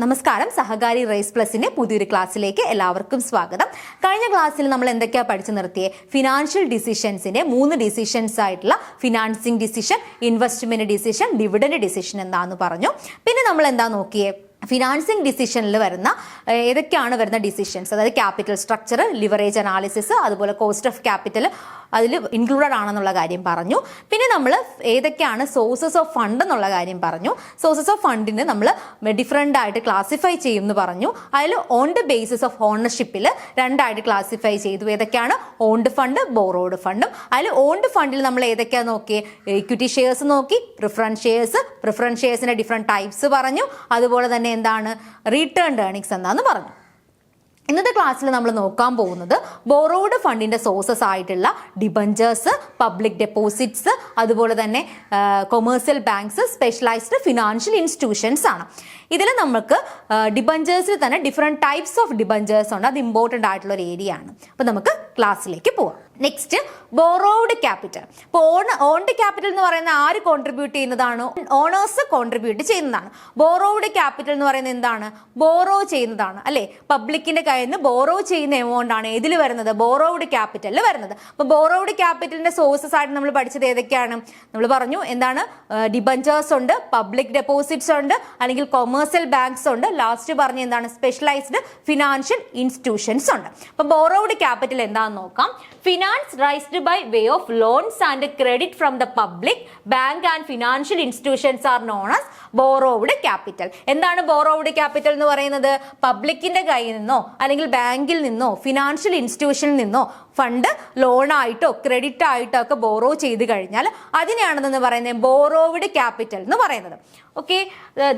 നമസ്കാരം, സഹകാരി റേസ് പ്ലസിന്റെ പുതിയൊരു ക്ലാസ്സിലേക്ക് എല്ലാവർക്കും സ്വാഗതം. കഴിഞ്ഞ ക്ലാസ്സിൽ നമ്മൾ എന്തൊക്കെയാ പഠിച്ചു നിർത്തിയേ? ഫിനാൻഷ്യൽ ഡിസിഷൻസിന്റെ 3 ഡിസിഷൻസ് ആയിട്ടുള്ള financing decision, investment decision, dividend decision എന്താന്ന് പറഞ്ഞു. പിന്നെ നമ്മൾ എന്താ നോക്കിയേ? ഫിനാൻസിങ് ഡിസിഷനിൽ വരുന്ന ഏതൊക്കെയാണ് വരുന്ന ഡിസിഷൻസ്, അതായത് ക്യാപിറ്റൽ സ്ട്രക്ചർ, ലിവറേജ് അനാലിസിസ്, അതുപോലെ കോസ്റ്റ് ഓഫ് ക്യാപിറ്റൽ അതിൽ ഇൻക്ലൂഡഡ് ആണെന്നുള്ള കാര്യം പറഞ്ഞു. പിന്നെ നമ്മൾ ഏതൊക്കെയാണ് സോഴ്സസ് ഓഫ് ഫണ്ട് എന്നുള്ള കാര്യം പറഞ്ഞു. സോഴ്സസ് ഓഫ് ഫണ്ടിന് നമ്മൾ ഡിഫറെൻ്റ് ആയിട്ട് ക്ലാസിഫൈ ചെയ്യും എന്ന് പറഞ്ഞു. അതിൽ ഓൺ ദ ബേസിസ് ഓഫ് ഓണർഷിപ്പിൽ 2 ആയിട്ട് ക്ലാസിഫൈ ചെയ്തു. ഏതൊക്കെയാണ്? ഓൺഡ് ഫണ്ട്, ബോറോഡ് ഫണ്ടും. അതിൽ ഓൺഡ് ഫണ്ടിൽ നമ്മൾ ഏതൊക്കെയാണ് നോക്കി? ഇക്വിറ്റി ഷെയർസ് നോക്കി, പ്രിഫറൻസ് ഷെയർസിന്റെ ഡിഫറെൻറ്റ് ടൈപ്സ് പറഞ്ഞു. അതുപോലെ തന്നെ എന്താണ് റിട്ടേൺഡ് ഏർണിങ്സ് എന്താന്ന് പറഞ്ഞു. ഇന്നത്തെ ക്ലാസ്സിൽ നമ്മൾ നോക്കാൻ പോകുന്നത് ബോറോഡ് ഫണ്ടിന്റെ സോഴ്സസ് ആയിട്ടുള്ള ഡിബഞ്ചേഴ്സ്, പബ്ലിക് ഡെപ്പോസിറ്റ്സ്, അതുപോലെ തന്നെ commercial banks, specialised financial institutions ആണ്. ഇതിൽ നമുക്ക് ഡിബഞ്ചേഴ്സിൽ തന്നെ ഡിഫറെൻറ്റ് ടൈപ്സ് ഓഫ് ഡിബഞ്ചേഴ്സ് ഉണ്ട്. അത് ഇമ്പോർട്ടൻ്റ് ആയിട്ടുള്ള ഒരു ഏരിയ ആണ്. അപ്പോൾ നമുക്ക് ക്ലാസ്സിലേക്ക് പോവാം. Next, borrowed capital. ഇപ്പോൾ ഓൺഡ് ക്യാപിറ്റൽ എന്ന് പറയുന്ന ആര് കോൺട്രിബ്യൂട്ട് ചെയ്യുന്നതാണ്? ഓണേഴ്സ് കോൺട്രിബ്യൂട്ട് ചെയ്യുന്നതാണ്. ബോറോഡ് ക്യാപിറ്റൽ എന്ന് പറയുന്നത് എന്താണ്? ബോറോ ചെയ്യുന്നതാണ്, അല്ലേ? പബ്ലിക്കിന്റെ കയ്യിൽ നിന്ന് ബോറോ ചെയ്യുന്ന എമൗണ്ട് ആണ് ഇതിൽ വരുന്നത്, ബോറോഡ് ക്യാപിറ്റലിൽ വരുന്നത്. അപ്പോൾ ബോറോഡ് ക്യാപിറ്റലിന്റെ സോഴ്സസ് ആയിട്ട് നമ്മൾ പഠിച്ചത് ഏതൊക്കെയാണ്? നമ്മൾ പറഞ്ഞു എന്താണ്? ഡിബഞ്ചേഴ്സ് ഉണ്ട്, പബ്ലിക് ഡെപ്പോസിറ്റ്സ് ഉണ്ട്, അല്ലെങ്കിൽ കൊമേഴ്സ്യൽ ബാങ്ക്സ് ഉണ്ട്, ലാസ്റ്റ് പറഞ്ഞ എന്താണ്? സ്പെഷ്യലൈസ്ഡ് ഫിനാൻഷ്യൽ ഇൻസ്റ്റിറ്റ്യൂഷൻസ് ഉണ്ട്. അപ്പോൾ ബോറോഡ് ക്യാപിറ്റൽ എന്താണെന്ന് നോക്കാം. Finance raised by way of loans and credit from the public, bank and financial institutions are known as borrowed capital. എന്താണ് borrowed capital എന്ന് പറയുന്നത്? പബ്ലിക്കിന്റെ കയ്യിൽ നിന്നോ അല്ലെങ്കിൽ ബാങ്കിൽ നിന്നോ ഫിനാൻഷ്യൽ ഇൻസ്റ്റിറ്റ്യൂഷനിൽ നിന്നോ ഫണ്ട് ലോണായിട്ടോ ക്രെഡിറ്റ് ആയിട്ടോ ഒക്കെ ബോറോ ചെയ്ത് കഴിഞ്ഞാൽ അതിനെയാണെന്ന് പറയുന്നത് ബോറോവ്ഡ് ക്യാപിറ്റൽ എന്ന് പറയുന്നത്. Okay,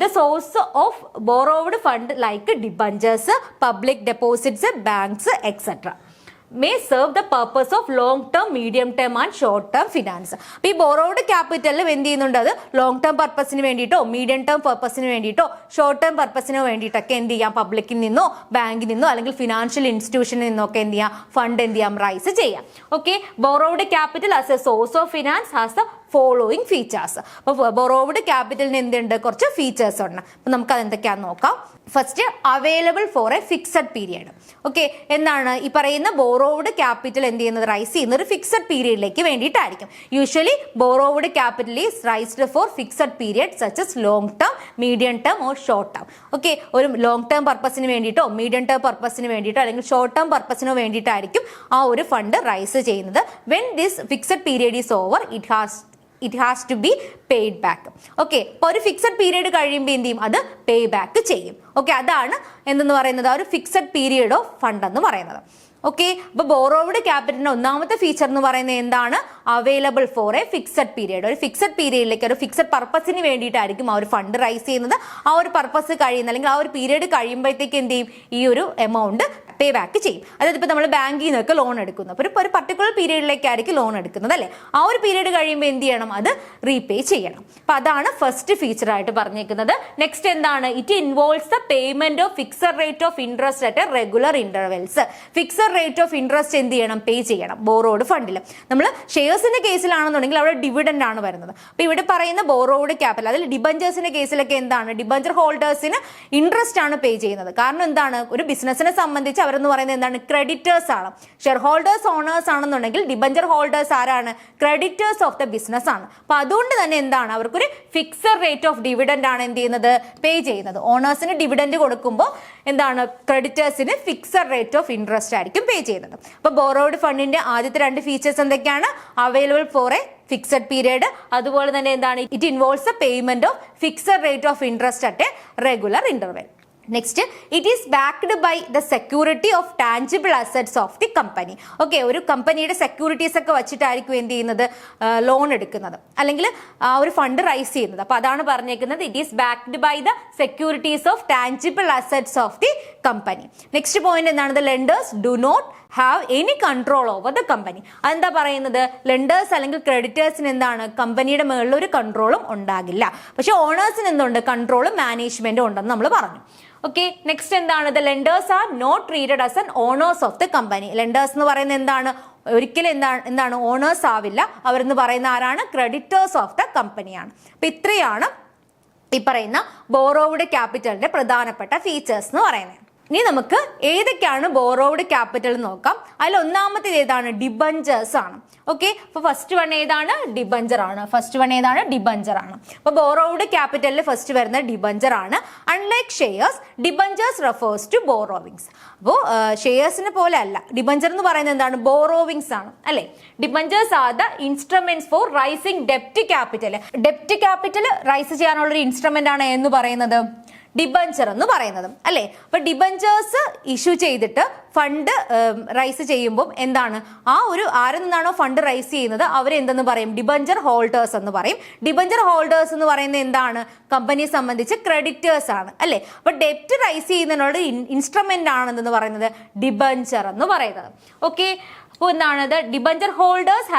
the source of borrowed fund like debentures, public deposits, banks etcetera may serve the purpose of long term, medium term and short term finance. അപ്പോൾ ഈ ബോറോഡ് ക്യാപിറ്റലിൽ എന്ത് ചെയ്യുന്നുണ്ട്? അത് ലോങ് ടേം പർപ്പസിന് വേണ്ടിയിട്ടോ മീഡിയം ടേം പർപ്പസിന് വേണ്ടിയിട്ടോ ഷോർട്ട് ടേം പർപ്പസിന് വേണ്ടിയിട്ടൊക്കെ എന്ത് ചെയ്യാം? പബ്ലിക്കിൽ നിന്നോ ബാങ്കിൽ നിന്നോ അല്ലെങ്കിൽ ഫിനാൻഷ്യൽ ഇൻസ്റ്റിറ്റ്യൂഷനിൽ നിന്നൊക്കെ എന്ത് ചെയ്യാം? ഫണ്ട് എന്ത് ചെയ്യാം? റൈസ് ചെയ്യാം. Okay, borrowed capital as A source of finance has the following features. അപ്പോൾ ബോറോവ്ഡ് ക്യാപിറ്റലിന് എന്തുണ്ട്? കുറച്ച് ഫീച്ചേഴ്സ് ഉണ്ട്. അപ്പം നമുക്ക് അതെന്തൊക്കെയാണെന്ന് നോക്കാം. First, available for a fixed period. Okay, എന്താണ് ഈ പറയുന്ന ബോറോവ്ഡ് ക്യാപിറ്റൽ എന്ത് ചെയ്യുന്നത്? റൈസ് ചെയ്യുന്നത് ഒരു ഫിക്സഡ് പീരിയഡിലേക്ക് വേണ്ടിയിട്ടായിരിക്കും. Usually borrowed capital is raised for fixed period such as long term, medium term or short term. Okay, ഒരു ലോങ് ടേം പർപ്പസിന് വേണ്ടിയിട്ടോ മീഡിയം ടേം പർപ്പസിന് വേണ്ടിയിട്ടോ അല്ലെങ്കിൽ ഷോർട്ട് ടേം പർപ്പസിനോ വേണ്ടിയിട്ടായിരിക്കും ആ ഒരു ഫണ്ട് റൈസ് ചെയ്യുന്നത്. When this fixed period is over it has to be paid back. Okay, അപ്പോൾ ഒരു ഫിക്സഡ് പീരിയഡ് കഴിയുമ്പോൾ എന്ത് ചെയ്യും? അത് പേ ബാക്ക് ചെയ്യും. ഓക്കെ, അതാണ് എന്തെന്ന് പറയുന്നത്? ഒരു ഫിക്സഡ് പീരിയഡ് ഓഫ് ഫണ്ട് എന്ന് പറയുന്നത്. ഓക്കെ, അപ്പോൾ ബോറോവ്ഡ് ക്യാപിറ്റലിന്റെ ഒന്നാമത്തെ ഫീച്ചർ എന്ന് പറയുന്നത് എന്താണ്? Available for a fixed period. ഒരു ഫിക്സഡ് പീരിയഡിലേക്ക് ഒരു ഫിക്സഡ് പർപ്പസിന് വേണ്ടിയിട്ടായിരിക്കും ആ ഒരു ഫണ്ട് റൈസ് ചെയ്യുന്നത്. ആ ഒരു പർപ്പസ് കഴിയുന്ന അല്ലെങ്കിൽ ആ ഒരു പീരിയഡ് കഴിയുമ്പോഴത്തേക്ക് എന്ത് ചെയ്യും? ഈ ഒരു എമൗണ്ട് പേ ബാക്ക് ചെയ്യും. അതായത് ഇപ്പോൾ നമ്മൾ ബാങ്കിൽ നിന്നൊക്കെ ലോൺ എടുക്കുന്നു, അപ്പോൾ ഒരു പർട്ടിക്കുലർ പീരിയഡിലേക്കായിരിക്കും ലോൺ എടുക്കുന്നത്, അല്ലേ? ആ ഒരു പീരിയഡ് കഴിയുമ്പോൾ എന്ത് ചെയ്യണം? അത് റീപേ ചെയ്യണം. അപ്പോൾ അതാണ് ഫസ്റ്റ് ഫീച്ചർ ആയിട്ട് പറഞ്ഞേക്കുന്നത്. നെക്സ്റ്റ് എന്താണ്? It involves the payment of fixed rate of interest at a regular intervals. Fixed rate of interest എന്ത് ചെയ്യണം? പേ ചെയ്യണം. ബോറോഡ് ഫണ്ടിൽ നമ്മൾ ഷെയർസിന്റെ കേസിലാണെന്നുണ്ടെങ്കിൽ അവിടെ ഡിവിഡൻഡ് ആണ് വരുന്നത്. അപ്പോൾ ഇവിടെ പറയുന്ന ബോറോഡ് ക്യാപിറ്റൽ, അതിൽ ഡിബഞ്ചേഴ്സിന്റെ കേസിലൊക്കെ എന്താണ്? ഡിബഞ്ചർ ഹോൾഡേഴ്സിന് ഇൻട്രസ്റ്റ് ആണ് പേ ചെയ്യുന്നത്. കാരണം എന്താണ്? ഒരു ബിസിനസിനെ സംബന്ധിച്ച് അവരെന്ന് പറയുന്നത് എന്താണ്? ക്രെഡിറ്റേഴ്സ് ആണ്. ഷെയർ ഹോൾഡേഴ്സ് ഓണേഴ്സ് ആണെന്നുണ്ടെങ്കിൽ ഡിബഞ്ചർ ഹോൾഡേഴ്സ് ആരാണ്? ക്രെഡിറ്റേഴ്സ് ഓഫ് ദ ബിസിനസ് ആണ്. അപ്പൊ അതുകൊണ്ട് തന്നെ എന്താണ്? അവർക്കൊരു ഫിക്സഡ് റേറ്റ് ഓഫ് ഡിവിഡൻഡ് ആണ് എന്ത് ചെയ്യുന്നത്? പേ ചെയ്യുന്നത്. ഓണേഴ്സിന് ഡിവിഡൻഡ് കൊടുക്കുമ്പോൾ എന്താണ്? ക്രെഡിറ്റേഴ്സിന് ഫിക്സഡ് റേറ്റ് ഓഫ് ഇൻട്രസ്റ്റ് ആയിരിക്കും പേ ചെയ്യുന്നത്. അപ്പൊ ബോറോഡ് ഫണ്ടിന്റെ ആദ്യത്തെ 2 ഫീച്ചേഴ്സ് എന്തൊക്കെയാണ്? Available for a fixed period, അതുപോലെ തന്നെ എന്താണ്? It involves the payment of fixed rate of interest at a regular interval. Next, it is backed by the security of tangible assets of the company. Okay, ഒരു കമ്പനിയുടെ securities ഒക്കെ വെച്ചിട്ടായിരിക്കും എന്ത് ചെയ്യുന്നത്? Loan എടുക്കുന്നത് അല്ലെങ്കിൽ ആ ഒരു ഫണ്ട് റൈസ് ചെയ്യുന്നത്. അപ്പോൾ അതാണ് പറഞ്ഞേക്കുന്നത് it is backed by the securities of tangible assets of the company. Next point എന്താണ്? The lenders do not have any control over the company. അതെന്താ പറയുന്നത്? ലെൻഡേഴ്സ് അല്ലെങ്കിൽ ക്രെഡിറ്റേഴ്സിന് എന്താണ്? കമ്പനിയുടെ മുകളിൽ ഒരു കൺട്രോളും ഉണ്ടാകില്ല. പക്ഷെ ഓണേഴ്സിന് എന്തുണ്ട്? കൺട്രോളും മാനേജ്മെന്റും ഉണ്ടെന്ന് നമ്മൾ പറഞ്ഞു. ഓക്കെ, നെക്സ്റ്റ് എന്താണ്? The lenders are not treated as an owners of the company. Lenders എന്ന് പറയുന്നത് എന്താണ്? ഒരിക്കലും എന്താണ്? ഓണേഴ്സ് ആവില്ല. അവരെന്ന് പറയുന്ന ആരാണ്? ക്രെഡിറ്റേഴ്സ് ഓഫ് ദ കമ്പനിയാണ്. അപ്പൊ ഇത്രയാണ് ഈ പറയുന്ന ബോറോവ്ഡ് ക്യാപിറ്റലിന്റെ പ്രധാനപ്പെട്ട ഫീച്ചേഴ്സ് എന്ന് പറയുന്നത്. ഇനി നമുക്ക് ഏതൊക്കെയാണ് ബോറോവ്ഡ് ക്യാപിറ്റൽ നോക്കാം. അതിൽ ഒന്നാമത്തേത് ഏതാണ്? ഡിബഞ്ചേഴ്സ് ആണ്. ഓക്കെ, അപ്പൊ ഫസ്റ്റ് വൺ ഏതാണ്? ഡിബഞ്ചർ ആണ്. അപ്പൊ ബോറോവ്ഡ് ക്യാപിറ്റലിൽ ഫസ്റ്റ് വരുന്ന ഡിബഞ്ചർ ആണ്. Unlike shares, debentures refers to borrowings. അപ്പോൾ ഷെയർസിനെ പോലെ അല്ല, ഡിബഞ്ചർ എന്ന് പറയുന്നത് എന്താണ്? ബോറോവിങ്സ് ആണ് അല്ലെ. Debentures are the instruments four rising ഡെപ്റ്റ് capital. ഡെപ്റ്റ് capital rice ചെയ്യാനുള്ള ഒരു ഇൻസ്ട്രുമെന്റ് ആണ് എന്ന് പറയുന്നത് ഡിബഞ്ചർ എന്ന് പറയുന്നത് അല്ലെ. അപ്പൊ ഡിബഞ്ചേഴ്സ് ഇഷ്യൂ ചെയ്തിട്ട് ഫണ്ട് റൈസ് ചെയ്യുമ്പോൾ എന്താണ്, ആ ഒരു ആരിൽ നിന്നാണോ ഫണ്ട് റൈസ് ചെയ്യുന്നത് അവരെന്തെന്ന് പറയും? ഡിബഞ്ചർ ഹോൾഡേഴ്സ് എന്ന് പറയും. ഡിബഞ്ചർ ഹോൾഡേഴ്സ് എന്ന് പറയുന്നത് എന്താണ്? കമ്പനിയെ സംബന്ധിച്ച് ക്രെഡിറ്റേഴ്സ് ആണ് അല്ലെ. അപ്പൊ ഡെപ്റ്റ് റൈസ് ചെയ്യുന്നതിനോട് ഇൻസ്ട്രുമെന്റ് ആണെന്ന് പറയുന്നത് ഡിബഞ്ചർ എന്ന് പറയുന്നത്. ഓക്കെ, അപ്പോൾ എന്താണ്? Debenture holders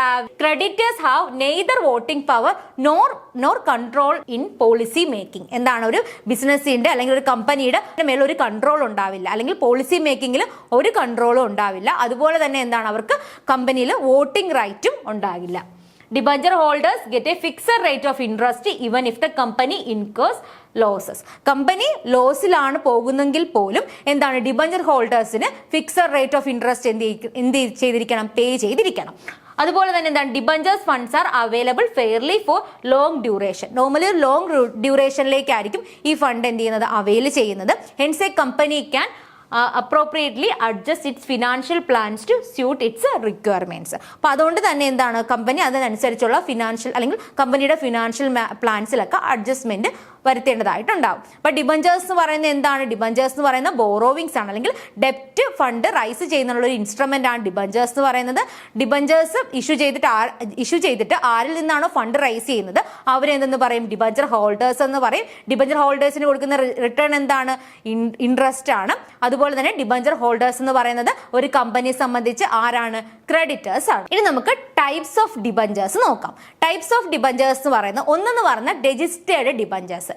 creditors have neither voting power nor control in policy making. എന്താണ്? ഒരു ബിസിനസിന്റെ അല്ലെങ്കിൽ ഒരു കമ്പനിയുടെ മേലെ ഒരു കൺട്രോൾ ഉണ്ടാവില്ല, അല്ലെങ്കിൽ പോളിസി മേക്കിങ്ങിൽ ഒരു കൺട്രോളും ഉണ്ടാവില്ല. അതുപോലെ തന്നെ എന്താണ്? അവർക്ക് കമ്പനിയിൽ വോട്ടിംഗ് റൈറ്റും ഉണ്ടാകില്ല. Debenture holders get a fixed rate of interest even if the company incurs losses. Company ലോസിലാണ് പോകുന്നെങ്കിൽ പോലും എന്താണ്? ഡിബഞ്ചർ ഹോൾഡേഴ്സിന് ഫിക്സഡ് റേറ്റ് ഓഫ് ഇൻട്രസ്റ്റ് എന്ത് ചെയ്തിരിക്കണം? പേ ചെയ്തിരിക്കണം. അതുപോലെ തന്നെ എന്താണ്? Debentures funds are available fairly for long duration. Normally long ഡ്യൂറേഷനിലേക്കായിരിക്കും ഈ ഫണ്ട് എന്ത് ചെയ്യുന്നത്? അവൈൽ ചെയ്യുന്നത്. Hence a company can appropriately adjust its financial plans to suit its requirements. അപ്പോൾ അതുകൊണ്ട് തന്നെ എന്താണ്? കമ്പനി അതിനനുസരിച്ചുള്ള ഫിനാൻഷ്യൽ അല്ലെങ്കിൽ കമ്പനിയുടെ ഫിനാൻഷ്യൽ പ്ലാൻസിലൊക്കെ അഡ്ജസ്റ്റ്മെന്റ് വരുത്തേണ്ടതായിട്ടുണ്ടാവും. അപ്പൊ ഡിബഞ്ചേഴ്സ് എന്ന് പറയുന്നത് എന്താണ്? ഡിബഞ്ചേഴ്സ് എന്ന് പറയുന്ന ബോറോവിങ്സ് ആണ്, അല്ലെങ്കിൽ ഡെപ്റ്റ് ഫണ്ട് റൈസ് ചെയ്യുന്നുള്ള ഒരു ഇൻസ്ട്രുമെന്റ് ആണ് ഡിബഞ്ചേഴ്സ് എന്ന് പറയുന്നത്. ഡിബഞ്ചേഴ്സ് ഇഷ്യൂ ചെയ്തിട്ട് ആരിൽ നിന്നാണോ ഫണ്ട് റൈസ് ചെയ്യുന്നത് അവരെന്തെന്ന് പറയും? ഡിബഞ്ചർ ഹോൾഡേഴ്സ് എന്ന് പറയും. ഡിബഞ്ചർ ഹോൾഡേഴ്സിന് കൊടുക്കുന്ന റിട്ടേൺ എന്താണ്? ഇൻട്രസ്റ്റ് ആണ്. അതുപോലെ തന്നെ ഡിബഞ്ചർ ഹോൾഡേഴ്സ് എന്ന് പറയുന്നത് ഒരു കമ്പനിയെ സംബന്ധിച്ച് ആരാണ്? ക്രെഡിറ്റേഴ്സ് ആണ്. ഇനി നമുക്ക് ടൈപ്സ് ഓഫ് ഡിബഞ്ചേഴ്സ് നോക്കാം. ടൈപ്സ് ഓഫ് ഡിബഞ്ചേഴ്സ് എന്ന് പറയുന്നത് ഒന്നെന്ന് പറഞ്ഞാൽ രജിസ്റ്റേർഡ് ഡിബഞ്ചേഴ്സ്.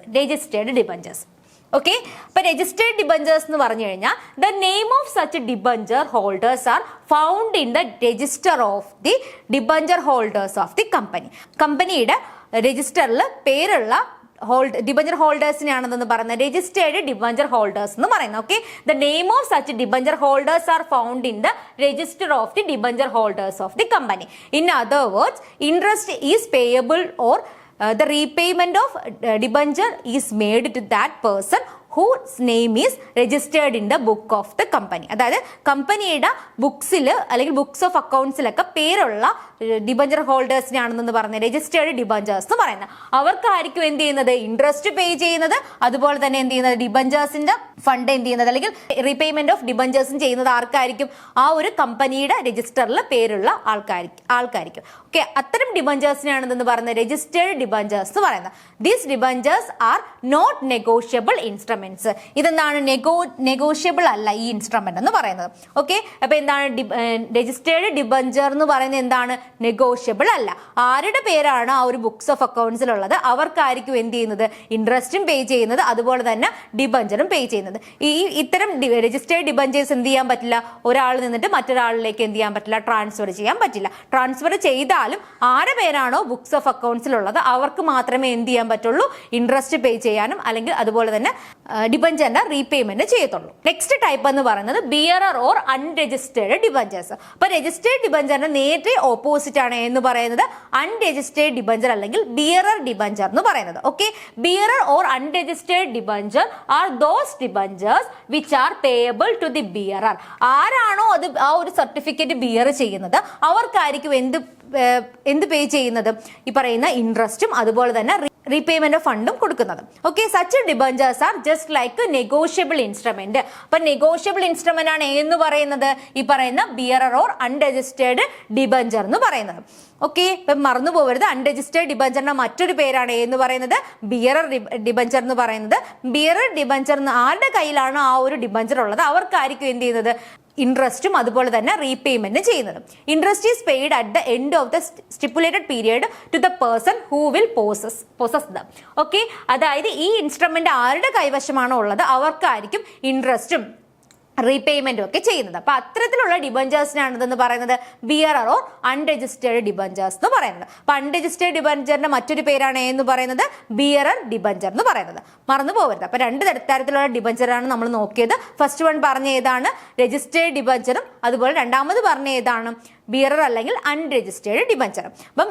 ഓക്കെ, അപ്പൊ രജിസ്റ്റേർഡ് ഡിബഞ്ചേഴ്സ് എന്ന് പറഞ്ഞു കഴിഞ്ഞാൽ the name of such debenture holders are found in the register of the debenture holders of the company. കമ്പനിയുടെ രജിസ്റ്ററിൽ പേരുള്ള ഡിബഞ്ചർ ഹോൾഡേഴ്സിനെയാണെന്ന് പറയുന്നത് രജിസ്റ്റേർഡ് ഡിബഞ്ചർ ഹോൾഡേഴ്സ് എന്ന് പറയുന്നത്. Okay, the name of such debenture holders are found in the register of the debenture holders of the company. In other words, interest is payable or the repayment of debenture is made to that person whose name is registered in the book of the company. അതായത് കമ്പനിയുടെ ബുക്സിൽ അല്ലെങ്കിൽ books of അക്കൗണ്ട്സിലൊക്കെ പേരുള്ള debenture ഹോൾഡേഴ്സിനാണെന്ന് പറയുന്നത് registered debentures എന്ന് പറയുന്നത്. അവർക്കായിരിക്കും എന്ത് ചെയ്യുന്നത്? Interest പേ ചെയ്യുന്നത്. അതുപോലെ തന്നെ എന്ത് ചെയ്യുന്നത്? ഡിബഞ്ചേഴ്സിന്റെ ഫണ്ട് എന്ത് ചെയ്യുന്നത് അല്ലെങ്കിൽ റീപേയ്മെന്റ് ഓഫ് ഡിബഞ്ചേഴ്സും ചെയ്യുന്നത് ആർക്കായിരിക്കും? ആ ഒരു കമ്പനിയുടെ രജിസ്റ്ററിൽ പേരുള്ള ആൾക്കായിരിക്കും. ഓക്കെ, അത്തരം ഡിബഞ്ചേഴ്സിനാണെന്ന് പറയുന്നത് രജിസ്റ്റേർഡ് ഡിബഞ്ചേഴ്സ് എന്ന് പറയുന്നത്. These debentures are not negotiable instruments. ഇതെന്താണ്? നെഗോഷ്യബിൾ അല്ല ഈ ഇൻസ്ട്രുമെന്റ് എന്ന് പറയുന്നത്. ഓക്കെ, അപ്പൊ എന്താണ്? രജിസ്റ്റേർഡ് ഡിബഞ്ചർ എന്ന് പറയുന്നത് എന്താണ്? നെഗോഷ്യബിൾ അല്ല. ആരുടെ പേരാണ് ആ ഒരു ബുക്സ് ഓഫ് അക്കൗണ്ട്സിലുള്ളത് അവർക്കായിരിക്കും എന്ത് ചെയ്യുന്നത്? ഇൻട്രസ്റ്റും പേ ചെയ്യുന്നത്, അതുപോലെ തന്നെ ഡിബഞ്ചറും പേ ചെയ്യുന്നത്. ഇത്തരം രജിസ്റ്റേർഡ് ഡിബഞ്ചേഴ്സ് എന്ത് ചെയ്യാൻ പറ്റില്ല? ഒരാൾ നിന്നിട്ട് മറ്റൊരാളിലേക്ക് എന്ത് ചെയ്യാൻ പറ്റില്ല? ട്രാൻസ്ഫർ ചെയ്യാൻ പറ്റില്ല. ട്രാൻസ്ഫർ ചെയ്താലും ആരുടെ പേരാണോ ബുക്സ് ഓഫ് അക്കൗണ്ട്സിലുള്ളത് അവർക്ക് മാത്രമേ എന്ത് ചെയ്യാൻ പറ്റുള്ളൂ? ഇൻട്രസ്റ്റ് പേ ചെയ്യാനും അല്ലെങ്കിൽ അതുപോലെ തന്നെ ഡിബഞ്ചറിന്റെ റീപേയ്മെന്റ് ചെയ്യത്തുള്ളൂ. നെക്സ്റ്റ് ടൈപ്പ് എന്ന് പറയുന്നത് ബിയറർ ഓർ അൺരജിസ്റ്റേർഡ് ഡിബഞ്ചേഴ്സ്. അപ്പൊ രജിസ്റ്റേർഡ് ഡിബഞ്ചറിന് നേരെ ഓപ്പോസിറ്റ് ആണ് എന്ന് പറയുന്നത് അൺരജിസ്റ്റേർഡ് ഡിബഞ്ചർ അല്ലെങ്കിൽ ബിയറർ ഡിബഞ്ചർ എന്ന് പറയുന്നത്. Okay, bearer or unregistered debenture are those debentures which are payable to the bearer. ആരാണോ അത് ആ ഒരു സർട്ടിഫിക്കറ്റ് ബിയർ ചെയ്യുന്നത് അവർക്കായിരിക്കും എന്ത് പേ ചെയ്യുന്നത്? ഈ പറയുന്ന ഇൻട്രസ്റ്റും അതുപോലെ തന്നെ റീപേയ്മെന്റ് ഓഫ് ഫണ്ടും കൊടുക്കുന്നത്. Okay, such debentures are just like negotiable instrument. അപ്പൊ നെഗോഷ്യബിൾ ഇൻസ്ട്രുമെന്റ് ആണ് എന്ന് പറയുന്നത് ഈ പറയുന്ന ബിയറർ ഓർ അൺരജിസ്റ്റേർഡ് ഡിബഞ്ചർ എന്ന് പറയുന്നത്. ഓക്കെ, ഇപ്പം മറന്നു പോകരുത്, അൺരജിസ്റ്റേർഡ് ഡിബഞ്ചറിന്റെ മറ്റൊരു പേരാണ് എന്ന് പറയുന്നത് ബിയറർ ഡിബഞ്ചർ എന്ന് പറയുന്നത്. ബിയറർ ഡിബഞ്ചർ ആരുടെ കയ്യിലാണോ ആ ഒരു ഡിബഞ്ചർ ഉള്ളത് അവർക്കായിരിക്കും എന്ത് ചെയ്യുന്നത്? ഇൻട്രസ്റ്റും അതുപോലെ തന്നെ റീപേയ്മെന്റ് ചെയ്യുന്നത്. Interest is paid at the end of the stipulated period to the person who will possess them. Okay, അതായത് ഈ ഇൻസ്ട്രുമെന്റ് ആരുടെ കൈവശമാണോ ഉള്ളത് അവർക്കായിരിക്കും ഇൻട്രസ്റ്റും റീപേയ്മെന്റും ഒക്കെ ചെയ്യുന്നത്. അപ്പൊ അത്തരത്തിലുള്ള ഡിബഞ്ചേഴ്സിനാണ് ഇതെന്ന് പറയുന്നത് ബിയറർ ഓർ അൺരജിസ്റ്റേർഡ് ഡിബഞ്ചേഴ്സ് എന്ന് പറയുന്നത്. അപ്പൊ അൺരജിസ്റ്റേർഡ് ഡിബഞ്ചറിന്റെ മറ്റൊരു പേരാണ് എന്ന് പറയുന്നത് ബിയറർ ഡിബഞ്ചർ എന്ന് പറയുന്നത്. മറന്നു പോകരുത്. അപ്പൊ രണ്ട് തരത്തിലുള്ള ഡിബഞ്ചറാണ് നമ്മൾ നോക്കിയത്. ഫസ്റ്റ് വൺ പറഞ്ഞ ഏതാണ് രജിസ്റ്റേർഡ് ഡിബഞ്ചറും അതുപോലെ രണ്ടാമത് പറഞ്ഞ ഏതാണ് ബിയറർ അല്ലെങ്കിൽ അൺരജിസ്റ്റേർഡ് ഡിബഞ്ചർ. അപ്പം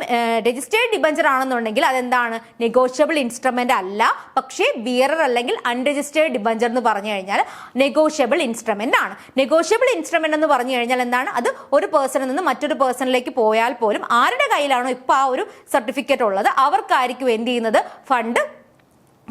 രജിസ്റ്റേർഡ് ഡിബഞ്ചർ ആണെന്നുണ്ടെങ്കിൽ അതെന്താണ് നെഗോഷ്യബിൾ ഇൻസ്ട്രുമെന്റ് അല്ല, പക്ഷേ ബിയറർ അല്ലെങ്കിൽ അൺരജിസ്റ്റേർഡ് ഡിബഞ്ചർ എന്ന് പറഞ്ഞു കഴിഞ്ഞാൽ നെഗോഷ്യബിൾ ഇൻസ്ട്രുമെന്റ് ആണ്. നെഗോഷ്യബിൾ ഇൻസ്ട്രുമെന്റ് എന്ന് പറഞ്ഞു കഴിഞ്ഞാൽ എന്താണ്, അത് ഒരു പേഴ്സണിൽ നിന്ന് മറ്റൊരു പേഴ്സണിലേക്ക് പോയാൽ പോലും ആരുടെ കയ്യിലാണോ ഇപ്പൊ ആ ഒരു സർട്ടിഫിക്കറ്റ് ഉള്ളത് അവർക്കായിരിക്കും എന്ത് ചെയ്യുന്നത് ഫണ്ട്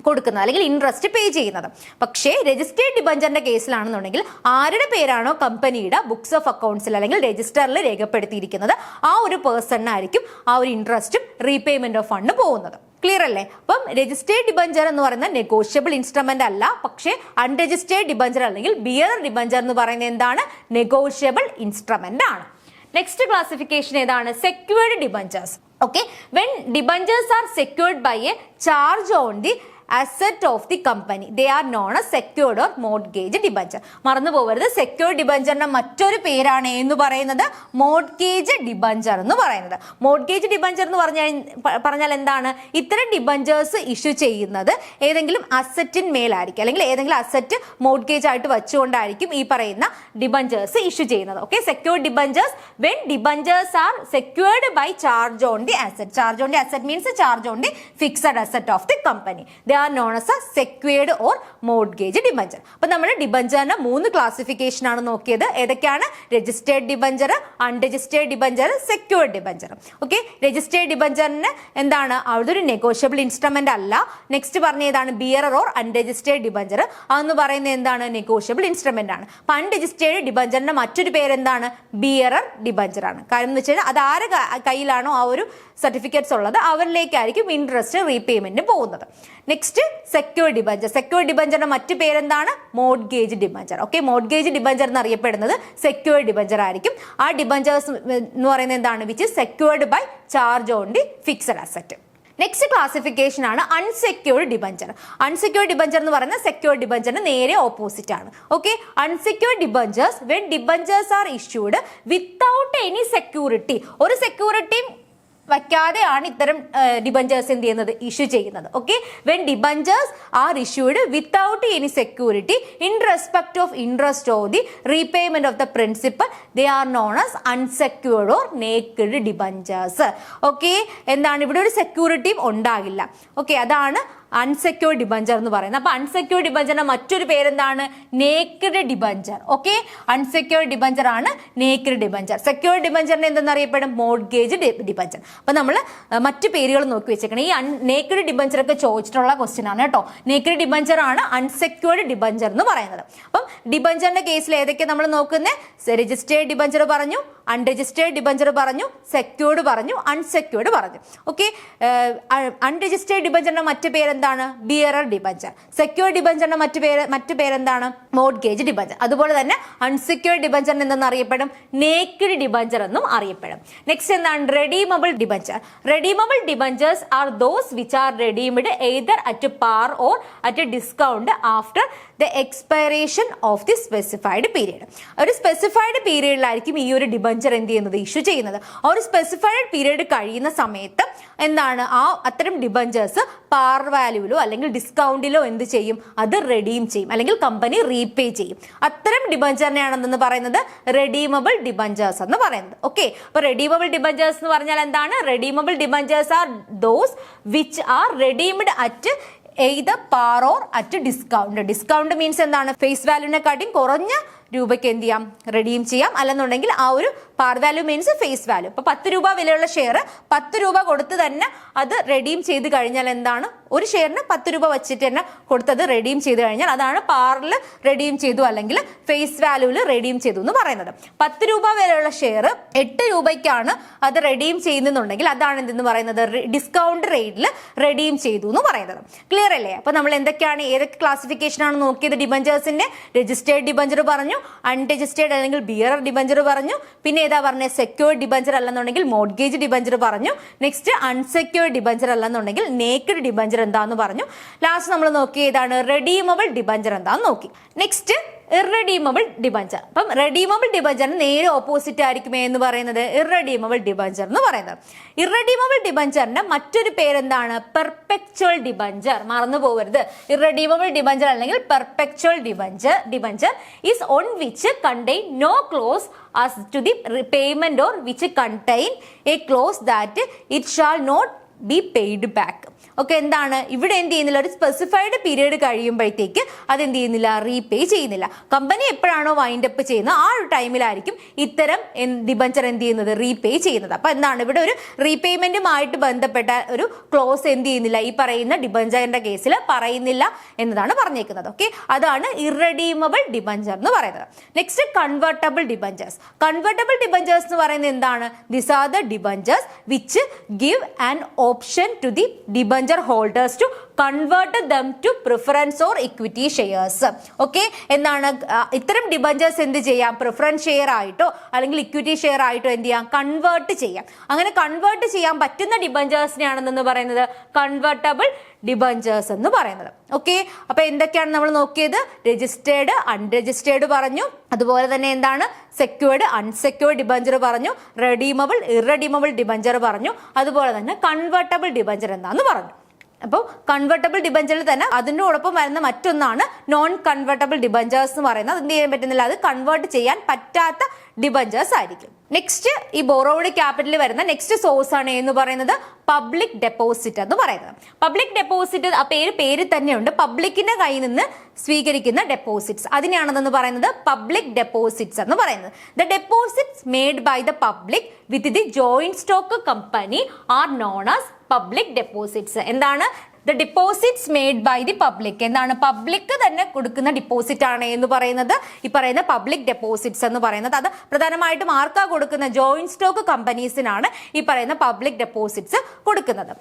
കൊടുക്കുന്നത് അല്ലെങ്കിൽ ഇൻട്രസ്റ്റ് പേ ചെയ്യുന്നത്. പക്ഷേ രജിസ്റ്റേർഡ് ഡിബഞ്ചറിന്റെ കേസിലാണെന്നുണ്ടെങ്കിൽ ആരുടെ പേരാണോ കമ്പനിയുടെ ബുക്സ് ഓഫ് അക്കൗണ്ട്സിൽ അല്ലെങ്കിൽ രജിസ്റ്ററിൽ രേഖപ്പെടുത്തിയിരിക്കുന്നത് ആ ഒരു പേഴ്സണിനായിരിക്കും ആ ഒരു ഇൻട്രസ്റ്റും റീപേയ്മെന്റ് ഓഫ് ഫണ്ട് പോകുന്നത്. ക്ലിയർ അല്ലേ? അപ്പം രജിസ്റ്റേർഡ് ഡിബഞ്ചർ എന്ന് പറയുന്നത് നെഗോഷ്യബിൾ ഇൻസ്ട്രുമെന്റ് അല്ല, പക്ഷേ അൺരജിസ്റ്റേർഡ് ഡിബഞ്ചർ അല്ലെങ്കിൽ ബിയറർ ഡിബഞ്ചർ എന്ന് പറയുന്നത് എന്താണ് നെഗോഷ്യബിൾ ഇൻസ്ട്രുമെന്റ് ആണ്. നെക്സ്റ്റ് ക്ലാസിഫിക്കേഷൻ ഏതാണ് secured debentures. Okay, when debentures are secured by a charge on the asset of the company they are known as secured or mortgage debenture. മറന്നു പോകരുത്, secured ഡിബഞ്ചറിന്റെ മറ്റൊരു പേരാണ് എന്ന് പറയുന്നത് മോർട്ട്ഗേജ് ഡിബഞ്ചർ എന്ന് പറയുന്നത്. മോർട്ട്ഗേജ് ഡിബഞ്ചർ എന്ന് പറഞ്ഞാൽ എന്താണ്, ഇത്തരം ഡിബഞ്ചേഴ്സ് ഇഷ്യൂ ചെയ്യുന്നത് ഏതെങ്കിലും അസറ്റിന്മേലായിരിക്കും അല്ലെങ്കിൽ ഏതെങ്കിലും അസറ്റ് മോർട്ട്ഗേജ് ആയിട്ട് വെച്ചുകൊണ്ടായിരിക്കും ഈ പറയുന്ന ഡിബഞ്ചേഴ്സ് ഇഷ്യൂ ചെയ്യുന്നത്. Okay, secured debentures when debentures are secured by charge on the asset. Charge on the asset means charge on the fixed asset of the company. are known as a secured or mortgage debenture. അപ്പൊ നമ്മൾ ഡിബഞ്ചറിന്റെ 3 classification ആണ് നോക്കിയത്. ഏതൊക്കെയാണ് registered debenture, unregistered debenture, secured debenture. Okay, registered ഡിബഞ്ചറിന് എന്താണ് അതൊരു negotiable instrument അല്ല. Next പറഞ്ഞ ഏതാണ് ബിയറർ ഓർ അൺരജിസ്റ്റേർഡ് ഡിബഞ്ചർ. അതെന്ന് പറയുന്നത് എന്താണ് നെഗോഷ്യബിൾ ഇൻസ്ട്രുമെന്റ് ആണ്. അപ്പൊ അൺരജിസ്റ്റേർഡ് ഡിബഞ്ചറിന്റെ മറ്റൊരു പേര് എന്താണ് ബിയറർ ഡിബഞ്ചർ ആണ്. കാര്യം എന്ന് വെച്ചാൽ അത് ആരെ കയ്യിലാണോ ആ ഒരു സർട്ടിഫിക്കറ്റ്സ് ഉള്ളത് അവരിലേക്കായിരിക്കും ഇൻട്രസ്റ്റ് റീപേയ്മെന്റ് പോകുന്നത്. Next secured debenture. സെക്യൂർഡ് ഡിബഞ്ചറിന്റെ മറ്റു പേരെന്താണ് mortgage debenture. Okay, mortgage debenture എന്ന് അറിയപ്പെടുന്നത് സെക്യൂർഡ് ഡിബഞ്ചർ ആയിരിക്കും. ആ ഡിബഞ്ചേഴ്സ് എന്ന് പറയുന്നത് എന്താണ് which is secured by charge on the fixed asset. Next classification ആണ് അൺസെക്യൂർഡ് ഡിബഞ്ചർ. അൺസെക്യൂർഡ് ഡിബഞ്ചർ എന്ന് പറയുന്നത് സെക്യൂർഡ് ഡിബഞ്ചറിന് നേരെ ഓപ്പോസിറ്റ് ആണ്. Okay, unsecured debentures when debentures are issued without any security. ഒരു സെക്യൂരിറ്റിയും വയ്ക്കാതെയാണ് ഇത്തരം ഡിബഞ്ചേഴ്സ് എന്ത് ചെയ്യുന്നത് ഇഷ്യൂ ചെയ്യുന്നത്. Okay, when debentures are issued without any security in respect of interest of the repayment of the principal they are known as unsecured or naked debentures. Okay, എന്താണ് ഇവിടെ ഒരു സെക്യൂരിറ്റിയും ഉണ്ടാകില്ല. ഓക്കെ, അതാണ് അൺസെക്യൂർഡ് ഡിബഞ്ചർ എന്ന് പറയുന്നത്. അപ്പൊ unsecured ഡിബഞ്ചറിന്റെ മറ്റൊരു പേരെന്താണ് naked debenture. Okay, unsecured debenture ആണ് നേക്കഡ് ഡിബഞ്ചർ. സെക്യൂർഡ് ഡിബഞ്ചറിനെ എന്തെന്നറിയപ്പെടും മോർട്ട്ഗേജ് ഡിബഞ്ചർ. അപ്പൊ നമ്മൾ മറ്റു പേരുകൾ നോക്കി വെച്ചേക്കണം. ഈ നേക്കഡ് ഡിബഞ്ചർ ഒക്കെ ചോദിച്ചിട്ടുള്ള ക്വസ്റ്റ്യൻ ആണ് കേട്ടോ. നേക്കഡ് ഡിബഞ്ചർ ആണ് അൺസെക്യൂർഡ് ഡിബഞ്ചർ എന്ന് പറയുന്നത്. അപ്പം ഡിബഞ്ചറിന്റെ കേസിൽ ഏതൊക്കെ നമ്മൾ നോക്കുന്നത് രജിസ്റ്റേർഡ് ഡിബഞ്ചർ പറഞ്ഞു, അൺരജിസ്റ്റേർഡ് ഡിബഞ്ചർ പറഞ്ഞു, സെക്യൂർഡ് പറഞ്ഞു, അൺസെക്യൂർഡ് പറഞ്ഞു. ഓക്കെ, അൺരജിസ്റ്റേർഡ് ഡിബഞ്ചറിന്റെ മറ്റു പേര് എന്താണ് ബിയറർ ഡിബഞ്ചർ. സെക്യൂർഡ് ഡിബഞ്ചറിന്റെ മറ്റു പേരെന്താണ് മോർട്ട്ഗേജ് ഡിബഞ്ചർ. അതുപോലെ തന്നെ അൺസെക്യൂർഡ് ഡിബഞ്ചറിന് എന്തെന്ന് അറിയപ്പെടും നേക്കഡ് ഡിബഞ്ചർ എന്നും അറിയപ്പെടും. നെക്സ്റ്റ് എന്താണ് redeemable debenture. Redeemable debentures are those which are redeemed either at par or at discount after the expiration of the specified period. ഒരു specified പീരീഡിലായിരിക്കും ഈ ഒരു ഡിബഞ്ചർ എന്ത് ചെയ്യുന്നത് ഇഷ്യൂ ചെയ്യുന്നത്. ആ ഒരു സ്പെസിഫൈഡ് പീരീഡ് കഴിയുന്ന സമയത്ത് എന്താണ് അത്തരം ഡിബഞ്ചേഴ്സ് പാർ വാല്യൂവിലോ അല്ലെങ്കിൽ ഡിസ്കൗണ്ടിലോ എന്ത് ചെയ്യും അത് റെഡീം ചെയ്യും അല്ലെങ്കിൽ കമ്പനി റീപേ ചെയ്യും. അത്തരം ഡിബഞ്ചറിനെയാണെന്ന് പറയുന്നത് റെഡീമബിൾ ഡിബഞ്ചേഴ്സ് എന്ന് പറയുന്നത്. ഓക്കെ, അപ്പൊ റെഡീമബിൾ ഡിബഞ്ചേഴ്സ് എന്ന് പറഞ്ഞാൽ എന്താണ് redeemable debentures are those which are redeemed at either par or at discount. Discount means എന്താണ് ഫേസ് വാല്യൂനെക്കാട്ടിയും കുറഞ്ഞ രൂപയ്ക്ക് എന്ത് ചെയ്യാം റെഡീം ചെയ്യാം. അല്ലെന്നുണ്ടെങ്കിൽ ആ ഒരു par value means face value. ഇപ്പൊ 10 രൂപ വിലയുള്ള ഷെയർ 10 രൂപ കൊടുത്ത് തന്നെ അത് റെഡീം ചെയ്ത് കഴിഞ്ഞാൽ എന്താണ് ഒരു ഷെയറിന് 10 രൂപ വെച്ചിട്ട് തന്നെ കൊടുത്തത് റെഡീം ചെയ്ത് കഴിഞ്ഞാൽ അതാണ് പാറിൽ റെഡീം ചെയ്തു അല്ലെങ്കിൽ ഫേസ് വാല്യൂവിൽ റെഡീം ചെയ്തു എന്ന് പറയുന്നത്. 10 രൂപ വിലയുള്ള ഷെയർ 8 രൂപയ്ക്കാണ് അത് റെഡീം ചെയ്യുന്നുണ്ടെങ്കിൽ അതാണ് എന്തെന്ന് പറയുന്നത് ഡിസ്കൗണ്ട് റേറ്റിൽ റെഡീം ചെയ്തു എന്ന് പറയുന്നത്. ക്ലിയർ അല്ലേ? അപ്പൊ നമ്മൾ എന്തൊക്കെയാണ് ഏതൊക്കെ ക്ലാസിഫിക്കേഷൻ ആണ് നോക്കിയത് ഡിബഞ്ചേഴ്സിന്റെ രജിസ്റ്റേർഡ് ഡിബഞ്ചർ പറഞ്ഞു, അൺരജിസ്റ്റേർഡ് അല്ലെങ്കിൽ ബിയറർ ഡിബഞ്ചർ പറഞ്ഞു, പിന്നെ ഏതാ പറഞ്ഞത് സെക്യൂർഡ് ഡിബഞ്ചർ അല്ലെന്നുണ്ടെങ്കിൽ മോർട്ട്ഗേജ് ഡിബഞ്ചർ പറഞ്ഞു, നെക്സ്റ്റ് അൺസെക്യൂർഡ് ഡിബഞ്ചർ അല്ലെന്നുണ്ടെങ്കിൽ നേക്കഡ് ഡിബഞ്ചർ എന്താന്ന് പറഞ്ഞു. ലാസ്റ്റ് നമ്മൾ നോക്കി ഏതാണ് റെഡീമബിൾ ഡിബഞ്ചർ എന്താന്ന് നോക്കി. Next irredeemable debenture. അപ്പം റെഡീമബിൾ ഡിബഞ്ചറിന് നേരെ ഓപ്പോസിറ്റ് ആയിരിക്കും എന്ന് പറയുന്നത് ഇറഡീമബിൾ ഡിബഞ്ചർ എന്ന് പറയുന്നത്. ഇറഡീമബിൾ ഡിബഞ്ചറിന്റെ മറ്റൊരു പേരെന്താണ്? Perpetual debenture. മറന്നു പോകരുത്. ഇറഡീമബിൾ ഡിബഞ്ചർ അല്ലെങ്കിൽ perpetual debenture is one which contain no clause as to the repayment or which contain a clause that it shall not be paid back. Okay, എന്താണ് ഇവിടെ എന്ത് ചെയ്യുന്നില്ല, ഒരു സ്പെസിഫൈഡ് പീരീഡ് കഴിയുമ്പോഴത്തേക്ക് അതെന്ത് ചെയ്യുന്നില്ല, റീപേ ചെയ്യുന്നില്ല. കമ്പനി എപ്പോഴാണോ വൈൻഡ് അപ്പ് ചെയ്യുന്നത് ആ ഒരു ടൈമിലായിരിക്കും ഇത്തരം ഡിബഞ്ചർ എന്ത് ചെയ്യുന്നത്, റീപേ ചെയ്യുന്നത്. അപ്പൊ എന്താണ് ഇവിടെ ഒരു റീപേയ്മെന്റുമായിട്ട് ബന്ധപ്പെട്ട ഒരു ക്ലോസ് എന്ത് ചെയ്യുന്നില്ല, ഈ പറയുന്ന ഡിബഞ്ചറിന്റെ കേസിൽ പറയുന്നില്ല എന്നതാണ് പറഞ്ഞേക്കുന്നത്. ഓക്കെ, അതാണ് ഇറഡീമബിൾ ഡിബഞ്ചർ എന്ന് പറയുന്നത്. Next convertible debentures. Convertible debentures എന്ന് പറയുന്നത് എന്താണ്? This are the debentures which give an option to the debenture holders to convert them to preference or equity shares. ഓക്കെ, എന്താണ് ഇത്തരം ഡിബഞ്ചേഴ്സ് എന്ത് ചെയ്യാം, പ്രിഫറൻസ് ഷെയർ ആയിട്ടോ അല്ലെങ്കിൽ ഇക്വിറ്റി ഷെയർ ആയിട്ടോ എന്ത് ചെയ്യാം, കൺവേർട്ട് ചെയ്യാം. അങ്ങനെ കൺവേർട്ട് ചെയ്യാൻ പറ്റുന്ന ഡിബഞ്ചേഴ്സിനെയാണെന്ന് പറയുന്നത് കൺവേർട്ടബിൾ ഡിബഞ്ചേഴ്സ് എന്ന് പറയുന്നത്. ഓക്കെ, അപ്പൊ എന്തൊക്കെയാണ് നമ്മൾ നോക്കിയത്? രജിസ്റ്റേർഡ്, അൺരജിസ്റ്റേർഡ് പറഞ്ഞു. അതുപോലെ തന്നെ എന്താണ് സെക്യൂർഡ്, അൺസെക്യൂർഡ് ഡിബഞ്ചർ പറഞ്ഞു. റെഡീമബിൾ, ഇറഡീമബിൾ ഡിബഞ്ചർ പറഞ്ഞു. അതുപോലെ തന്നെ കൺവേർട്ടബിൾ ഡിബഞ്ചർ എന്താന്ന് പറഞ്ഞു. അപ്പോൾ കൺവേർട്ടബിൾ ഡിബഞ്ചറിൽ തന്നെ അതിനോടൊപ്പം വരുന്ന മറ്റൊന്നാണ് നോൺ കൺവേർട്ടബിൾ ഡിബഞ്ചേഴ്സ് എന്ന് പറയുന്നത്. എന്ത് ചെയ്യാൻ പറ്റുന്നില്ല, അത് കൺവേർട്ട് ചെയ്യാൻ പറ്റാത്ത ഡിബഞ്ചേഴ്സ് ആയിരിക്കും. നെക്സ്റ്റ് ഈ ബോറോഡ് ക്യാപിറ്റൽ വരുന്ന നെക്സ്റ്റ് സോഴ്സ് ആണ് എന്ന് പറയുന്നത് പബ്ലിക് ഡെപ്പോസിറ്റ് എന്ന് പറയുന്നത്. പബ്ലിക് ഡെപ്പോസിറ്റ് ആ പേര് തന്നെയുണ്ട്. പബ്ലിക്കിന്റെ കയ്യിൽ നിന്ന് സ്വീകരിക്കുന്ന ഡെപ്പോസിറ്റ്സ് അതിനെയാണെന്ന് പറയുന്നത് പബ്ലിക് ഡെപ്പോസിറ്റ്സ് എന്ന് പറയുന്നത്. The deposits made by the public with the joint stock company are known as public deposits. എന്താണ്? The deposits made by the public. എന്താണ്? പബ്ലിക് തന്നെ കൊടുക്കുന്ന ഡിപ്പോസിറ്റ് ആണ് എന്ന് പറയുന്നത് ഈ പറയുന്ന പബ്ലിക് ഡെപ്പോസിറ്റ്സ് എന്ന് പറയുന്നത്. അത് പ്രധാനമായിട്ടും ആർക്കാ കൊടുക്കുന്ന? ജോയിന്റ് സ്റ്റോക്ക് കമ്പനീസിനാണ് ഈ പറയുന്ന പബ്ലിക് ഡെപ്പോസിറ്റ്സ് കൊടുക്കുന്നത്.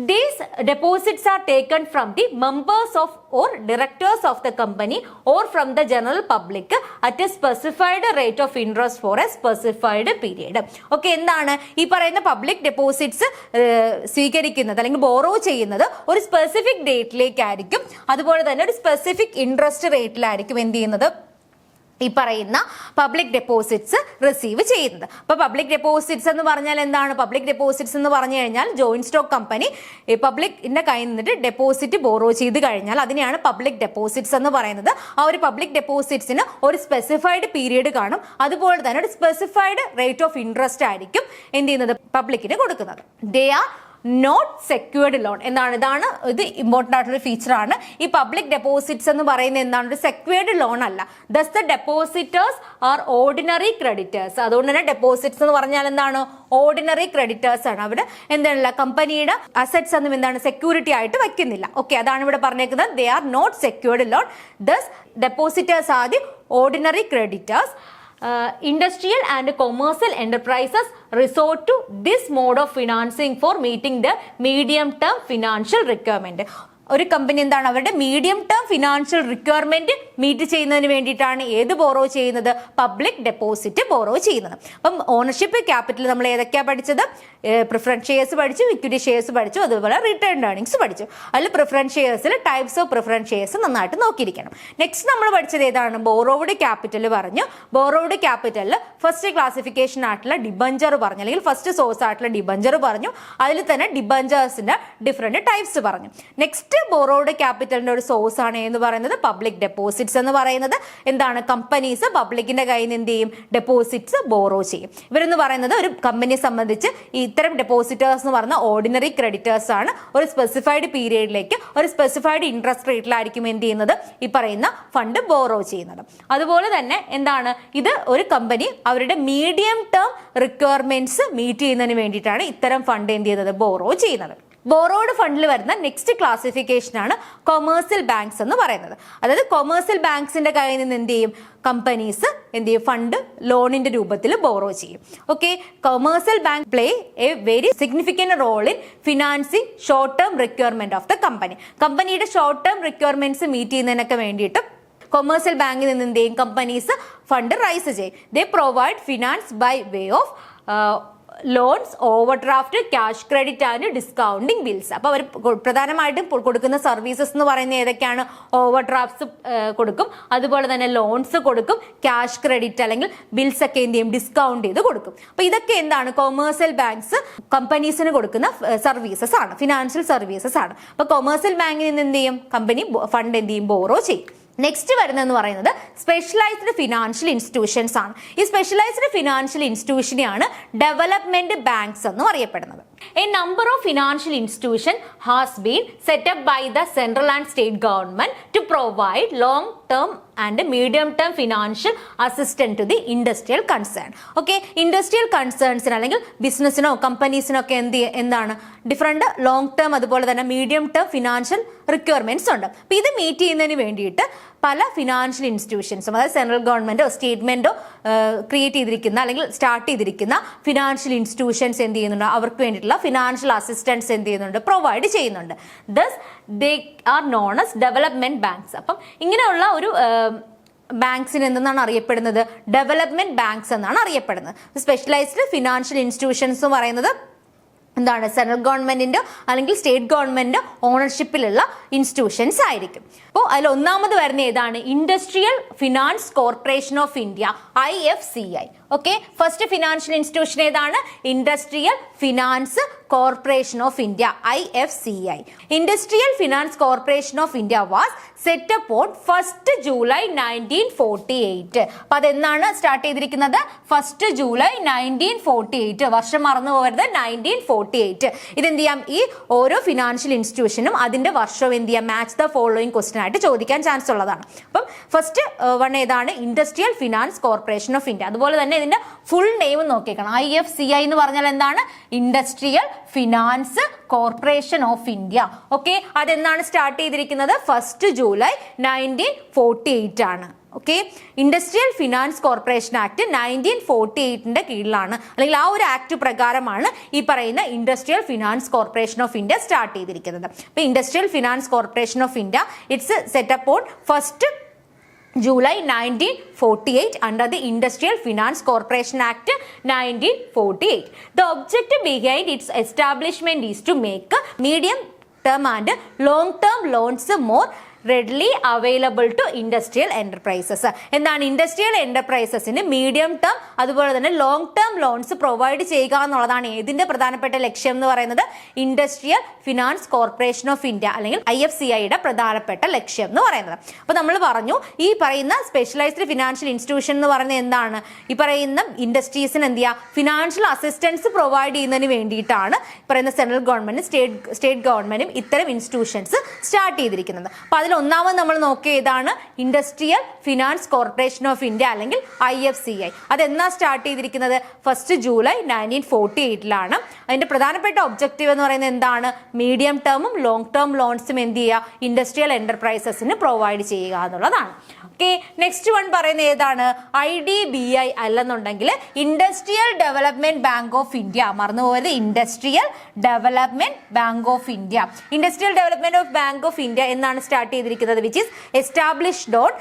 These deposits are taken from the members of or directors of the company or from the general public at A specified rate of interest four A specified period. Okay, എന്താണ് ഈ പറയുന്ന public deposits സ്വീകരിക്കുന്നത് അല്ലെങ്കിൽ borrow ചെയ്യുന്നത് ഒരു specific ഡേറ്റിലേക്കായിരിക്കും. അതുപോലെ തന്നെ ഒരു സ്പെസിഫിക് ഇൻട്രസ്റ്റ് റേറ്റിലായിരിക്കും എന്ത് ചെയ്യുന്നത്, ഈ പറയുന്ന പബ്ലിക് ഡെപ്പോസിറ്റ്സ് റിസീവ് ചെയ്യുന്നത്. അപ്പൊ പബ്ലിക് ഡെപ്പോസിറ്റ്സ് എന്ന് പറഞ്ഞാൽ എന്താണ്? പബ്ലിക് ഡെപ്പോസിറ്റ്സ് എന്ന് പറഞ്ഞു കഴിഞ്ഞാൽ ജോയിന്റ് സ്റ്റോക്ക് കമ്പനി പബ്ലിക്കിന്റെ കയ്യിൽ നിന്നിട്ട് ഡെപ്പോസിറ്റ് ബോറോ ചെയ്ത് കഴിഞ്ഞാൽ അതിനെയാണ് പബ്ലിക് ഡെപ്പോസിറ്റ്സ് എന്ന് പറയുന്നത്. ആ ഒരു പബ്ലിക് ഡെപ്പോസിറ്റ്സിന് ഒരു സ്പെസിഫൈഡ് പീരീഡ് കാണും. അതുപോലെ തന്നെ ഒരു സ്പെസിഫൈഡ് റേറ്റ് ഓഫ് ഇൻട്രസ്റ്റ് ആയിരിക്കും എന്ത് ചെയ്യുന്നത്, പബ്ലിക്കിന് കൊടുക്കുന്നത്. They are not secured loan എന്നാണ്. ഇത് ഇമ്പോർട്ടൻ്റ് ആയിട്ടുള്ള ഫീച്ചർ ആണ്. ഈ പബ്ലിക് ഡെപ്പോസിറ്റ്സ് എന്ന് പറയുന്നത് എന്താണ്? ഒരു സെക്യൂർഡ് ലോൺ അല്ല. Thus the depositors are ordinary creditors. അതുകൊണ്ട് തന്നെ ഡെപ്പോസിറ്റ്സ് എന്ന് പറഞ്ഞാൽ എന്താണ്? ഓർഡിനറി ക്രെഡിറ്റേഴ്സ് ആണ്. അവിടെ എന്താണ് കമ്പനിയുടെ അസറ്റ്സ് ഒന്നും എന്താണ് സെക്യൂരിറ്റി ആയിട്ട് വയ്ക്കുന്നില്ല. ഓക്കെ, അതാണ് ഇവിടെ പറഞ്ഞേക്കുന്നത്. They are not secured loan. Thus depositors are the ordinary creditors. Industrial and commercial enterprises resort to this mode of financing for meeting the medium term financial requirement. ഒരു company എന്താണ് അവരുടെ medium term financial requirement meet ചെയ്യുന്നതിന് വേണ്ടിയിട്ടാണ് ഏത് borrow ചെയ്യുന്നത്? Public deposit borrow ചെയ്യുന്നത്. അപ്പം ownership capital നമ്മൾ ഏതൊക്കെയാ പഠിച്ചത്? പ്രിഫറൻസ് ഷെയർസ് പഠിച്ചു, ഇക്വിറ്റി ഷെയർസ് പഠിച്ചു, അതുപോലെ റിട്ടേൺ ഏർണിംഗ്സ് പഠിച്ചു. അതിൽ പ്രിഫറൻസ് ഷെയർസിൽ ടൈപ്സ് ഓഫ് പ്രിഫറൻസ് ഷെയർസ് നന്നായിട്ട് നോക്കിയിരിക്കണം. നെക്സ്റ്റ് നമ്മൾ പഠിച്ചത് ഏതാണ്? ബോറോഡ് ക്യാപിറ്റൽ പറഞ്ഞു. ബോറോഡ് ക്യാപിറ്റലിൽ ഫസ്റ്റ് ക്ലാസിഫിക്കേഷൻ ആയിട്ടുള്ള ഡിബഞ്ചർ പറഞ്ഞു, അല്ലെങ്കിൽ ഫസ്റ്റ് സോഴ്സ് ആയിട്ടുള്ള ഡിബഞ്ചർ പറഞ്ഞു. അതിൽ തന്നെ ഡിബഞ്ചേഴ്സിന്റെ ഡിഫറെന്റ് ടൈപ്സ് പറഞ്ഞു. നെക്സ്റ്റ് ബോറോഡ് ക്യാപിറ്റലിന്റെ ഒരു സോഴ്സ് ആണ് എന്ന് പറയുന്നത് പബ്ലിക് ഡെപ്പോസിറ്റ്സ് എന്ന് പറയുന്നത്. എന്താണ്? കമ്പനീസ് പബ്ലിക്കിന്റെ കയ്യിൽ നിന്ന് എന്ത് ചെയ്യും? ഡെപ്പോസിറ്റ്സ് ബോറോ ചെയ്യും. ഇവരെന്ന് പറയുന്നത് ഒരു കമ്പനിയെ സംബന്ധിച്ച് ഇത്തരം ഡെപ്പോസിറ്റേഴ്സ് എന്ന് പറയുന്ന ഓർഡിനറി ക്രെഡിറ്റേഴ്സ് ആണ്. ഒരു സ്പെസിഫൈഡ് പീരീഡിലേക്ക് ഒരു സ്പെസിഫൈഡ് ഇൻട്രസ്റ്റ് റേറ്റിലായിരിക്കും എന്ത് ചെയ്യുന്നത്? ഈ പറയുന്ന ഫണ്ട് ബോറോ ചെയ്യുന്നത്. അതുപോലെ തന്നെ എന്താണ്? ഇത് ഒരു കമ്പനി അവരുടെ മീഡിയം ടേം റിക്വയർമെന്റ്സ് മീറ്റ് ചെയ്യുന്നതിന് വേണ്ടിയിട്ടാണ് ഇത്തരം ഫണ്ട് എന്ത് ചെയ്യുന്നത്? ബോറോ ചെയ്യുന്നത്. ബോറോഡ് ഫണ്ടിൽ വരുന്ന നെക്സ്റ്റ് ക്ലാസിഫിക്കേഷൻ ആണ് കൊമേഴ്സ്യൽ ബാങ്ക്സ് എന്ന് പറയുന്നത്. അതായത് കൊമേഴ്സ്യൽ ബാങ്ക്സിന്റെ കയ്യിൽ നിന്ന് എന്ത് ചെയ്യും? കമ്പനീസ് എന്ത് ചെയ്യും? ഫണ്ട് ലോണിന്റെ രൂപത്തിൽ ബോറോ ചെയ്യും. Okay, commercial bank play a very significant role in financing short term requirement of the company. കമ്പനിയുടെ ഷോർട്ട് ടേം റിക്വയർമെന്റ്സ് മീറ്റ് ചെയ്യുന്നതിനൊക്കെ വേണ്ടിയിട്ട് കൊമേഴ്സ്യൽ ബാങ്കിൽ നിന്ന് എന്ത് ചെയ്യും? കമ്പനീസ് ഫണ്ട് റൈസ് ചെയ്യും. They provide finance by way of loans, overdraft, cash credit and discounting bills. അപ്പോൾ അവർ പ്രധാനമായിട്ടും കൊടുക്കുന്ന സർവീസസ് എന്ന് പറയുന്നത് ഏതൊക്കെയാണ്? ഓവർ ഡ്രാഫ്റ്റ്സ് കൊടുക്കും, അതുപോലെ തന്നെ ലോൺസ് കൊടുക്കും, ക്യാഷ് ക്രെഡിറ്റ് അല്ലെങ്കിൽ ബിൽസ് ഒക്കെ എന്ത് ചെയ്യും? ഡിസ്കൗണ്ട് ചെയ്ത് കൊടുക്കും. അപ്പോൾ ഇതൊക്കെ എന്താണ്? കൊമേഴ്സ്യൽ ബാങ്ക്സ് കമ്പനീസിന് കൊടുക്കുന്ന സർവീസസ് ആണ്, ഫിനാൻഷ്യൽ സർവീസസ് ആണ്. അപ്പോൾ കൊമേഴ്സ്യൽ ബാങ്കിൽ നിന്ന് എന്ത് ചെയ്യും? കമ്പനി ഫണ്ട് എന്ത് ചെയ്യും? ബോറോ ചെയ്യും. നെക്സ്റ്റ് വരുന്നതെന്ന് പറയുന്നത് സ്പെഷ്യലൈസ്ഡ് ഫിനാൻഷ്യൽ ഇൻസ്റ്റിറ്റ്യൂഷൻസ് ആണ്. ഈ സ്പെഷ്യലൈസ്ഡ് ഫിനാൻഷ്യൽ ഇൻസ്റ്റിറ്റ്യൂഷനെയാണ് ഡെവലപ്മെന്റ് ബാങ്ക്സ് എന്ന് അറിയപ്പെടുന്നത്. A number of financial institution has been set up by the central and state government to provide long-term and medium-term financial assistance to the industrial concern. Okay, industrial concerns അല്ലെങ്കിൽ ബിസിനസ്സിനോ കമ്പനീസിനോ ഒക്കെ എന്താണ് different long term അതുപോലെ തന്നെ medium term financial requirements ഉണ്ട്. അപ്പോൾ ഇത് meet ചെയ്യുന്നതിന് വേണ്ടിയിട്ട് പല ഫിനാൻഷ്യൽ ഇൻസ്റ്റിറ്റ്യൂഷൻസും, അതായത് സെൻട്രൽ ഗവൺമെന്റോ സ്റ്റേറ്റ്മെന്റോ ക്രിയേറ്റ് ചെയ്തിരിക്കുന്ന അല്ലെങ്കിൽ സ്റ്റാർട്ട് ചെയ്തിരിക്കുന്ന ഫിനാൻഷ്യൽ ഇൻസ്റ്റിറ്റ്യൂഷൻസ് എന്ത് ചെയ്യുന്നുണ്ട്? അവർക്ക് വേണ്ടിയിട്ടുള്ള ഫിനാൻഷ്യൽ അസിസ്റ്റൻസ് എന്ത് ചെയ്യുന്നുണ്ട്? പ്രൊവൈഡ് ചെയ്യുന്നുണ്ട്. Thus they are known as development banks. അപ്പം ഇങ്ങനെയുള്ള ഒരു ബാങ്ക്സിന് എന്തെന്നാണ് അറിയപ്പെടുന്നത്? ഡെവലപ്മെന്റ് ബാങ്ക്സ് എന്നാണ് അറിയപ്പെടുന്നത്. സ്പെഷ്യലൈസ്ഡ് ഫിനാൻഷ്യൽ ഇൻസ്റ്റിറ്റ്യൂഷൻസ് എന്ന് പറയുന്നത് എന്താണ്? സെൻട്രൽ ഗവൺമെന്റിന്റെ അല്ലെങ്കിൽ സ്റ്റേറ്റ് ഗവൺമെന്റ് ഓണർഷിപ്പിലുള്ള ഇൻസ്റ്റിറ്റ്യൂഷൻസ് ആയിരിക്കും. അപ്പോൾ അതിൽ ഒന്നാമത് വരുന്ന ഏതാണ്? Industrial finance corporation of India, IFCI. Okay, first financial institution ഏതാണ്? Industrial finance corporation of India, IFCI. Industrial finance corporation of India was set up on 1 July 1948. അപ്പൊ അതെന്നാണ് സ്റ്റാർട്ട് ചെയ്തിരിക്കുന്നത്? 1 ജൂലൈ 1948. വർഷം മറന്നു പോകരുത്, 1948. ഇതെന്ത് ചെയ്യാം? ഈ ഓരോ ഫിനാൻഷ്യൽ ഇൻസ്റ്റിറ്റ്യൂഷനും അതിന്റെ വർഷവും എന്ത് ചെയ്യാം? മാച്ച് ദ ഫോളോയിങ് ക്വസ്റ്റ്യൻ ആയിട്ട് ചോദിക്കാൻ ചാൻസ് ഉള്ളതാണ്. അപ്പം ഫസ്റ്റ് വൺ ഏതാണ്? Industrial finance corporation of India. അതുപോലെ തന്നെ ഇതിന്റെ ഫുൾ നെയിം നോക്കിയേക്കണം. IFCI എന്ന് പറഞ്ഞാൽ എന്താണ്? Industrial finance corporation of India. Okay, അതെന്നാണ് സ്റ്റാർട്ട് ചെയ്തിരിക്കുന്നത്? 1 ജൂലൈ 1948 ആണ്. Okay, industrial finance corporation act 1948ന്റെ കീഴിലാണ്, അല്ലെങ്കിൽ ആ ഒരു ആക്ട് പ്രകാരമാണ് ഈ പറയുന്ന industrial finance corporation of India start ചെയ്തിരിക്കുന്നത്. അപ്പൊ industrial finance corporation of India it's set up on 1 July 1948 under the Industrial Finance Corporation Act 1948. The objective behind its establishment is to make medium term and long term loans more readily available to industrial enterprises. എന്താണ്? Industrial എന്റർപ്രൈസസിന് medium term അതുപോലെ തന്നെ long term loans provide ചെയ്യുക എന്നുള്ളതാണ് ഏതിന്റെ പ്രധാനപ്പെട്ട ലക്ഷ്യം എന്ന് പറയുന്നത്? Industrial finance corporation of India അല്ലെങ്കിൽ IFCIയുടെ പ്രധാനപ്പെട്ട ലക്ഷ്യം എന്ന് പറയുന്നത്. അപ്പൊ നമ്മൾ പറഞ്ഞു ഈ പറയുന്ന സ്പെഷ്യലൈസ്ഡ് ഫിനാൻഷ്യൽ ഇൻസ്റ്റിറ്റ്യൂഷൻ എന്ന് പറയുന്നത് എന്താണ്? ഈ പറയുന്ന ഇൻഡസ്ട്രീസിന് എന്ത് ചെയ്യുക? ഫിനാൻഷ്യൽ അസിസ്റ്റൻസ് പ്രൊവൈഡ് ചെയ്യുന്നതിന് വേണ്ടിയിട്ടാണ് പറയുന്ന സെൻട്രൽ ഗവൺമെന്റും സ്റ്റേറ്റ് ഗവൺമെന്റും ഇത്തരം ഇൻസ്റ്റിറ്റ്യൂഷൻസ് സ്റ്റാർട്ട് ചെയ്തിരിക്കുന്നത്. അപ്പൊ അതിൽ ഒന്നാമത് നമ്മൾ നോക്കിയതാണ് industrial finance corporation of India അല്ലെങ്കിൽ IFCI. അതെന്നാ സ്റ്റാർട്ട് ചെയ്തിരിക്കുന്നത്? 1 ജൂലൈ 1948ലാണ്. അതിന്റെ പ്രധാനപ്പെട്ട ഒബ്ജക്റ്റീവ് എന്ന് പറയുന്നത് എന്താണ്? മീഡിയം ടേമും ലോങ് ടേം ലോൺസും എന്ത് ചെയ്യുക? ഇൻഡസ്ട്രിയൽ എന്റർപ്രൈസസിന് പ്രൊവൈഡ് ചെയ്യുക എന്നുള്ളതാണ്. ഓക്കെ, നെക്സ്റ്റ് വൺ പറയുന്നത് ഏതാണ്? IDBI അല്ലെന്നുണ്ടെങ്കിൽ industrial development bank of India. മറന്നുപോയത് industrial development bank of India. Industrial development of bank of India എന്നാണ് സ്റ്റാർട്ട് ചെയ്തിരിക്കുന്നത്, which is established on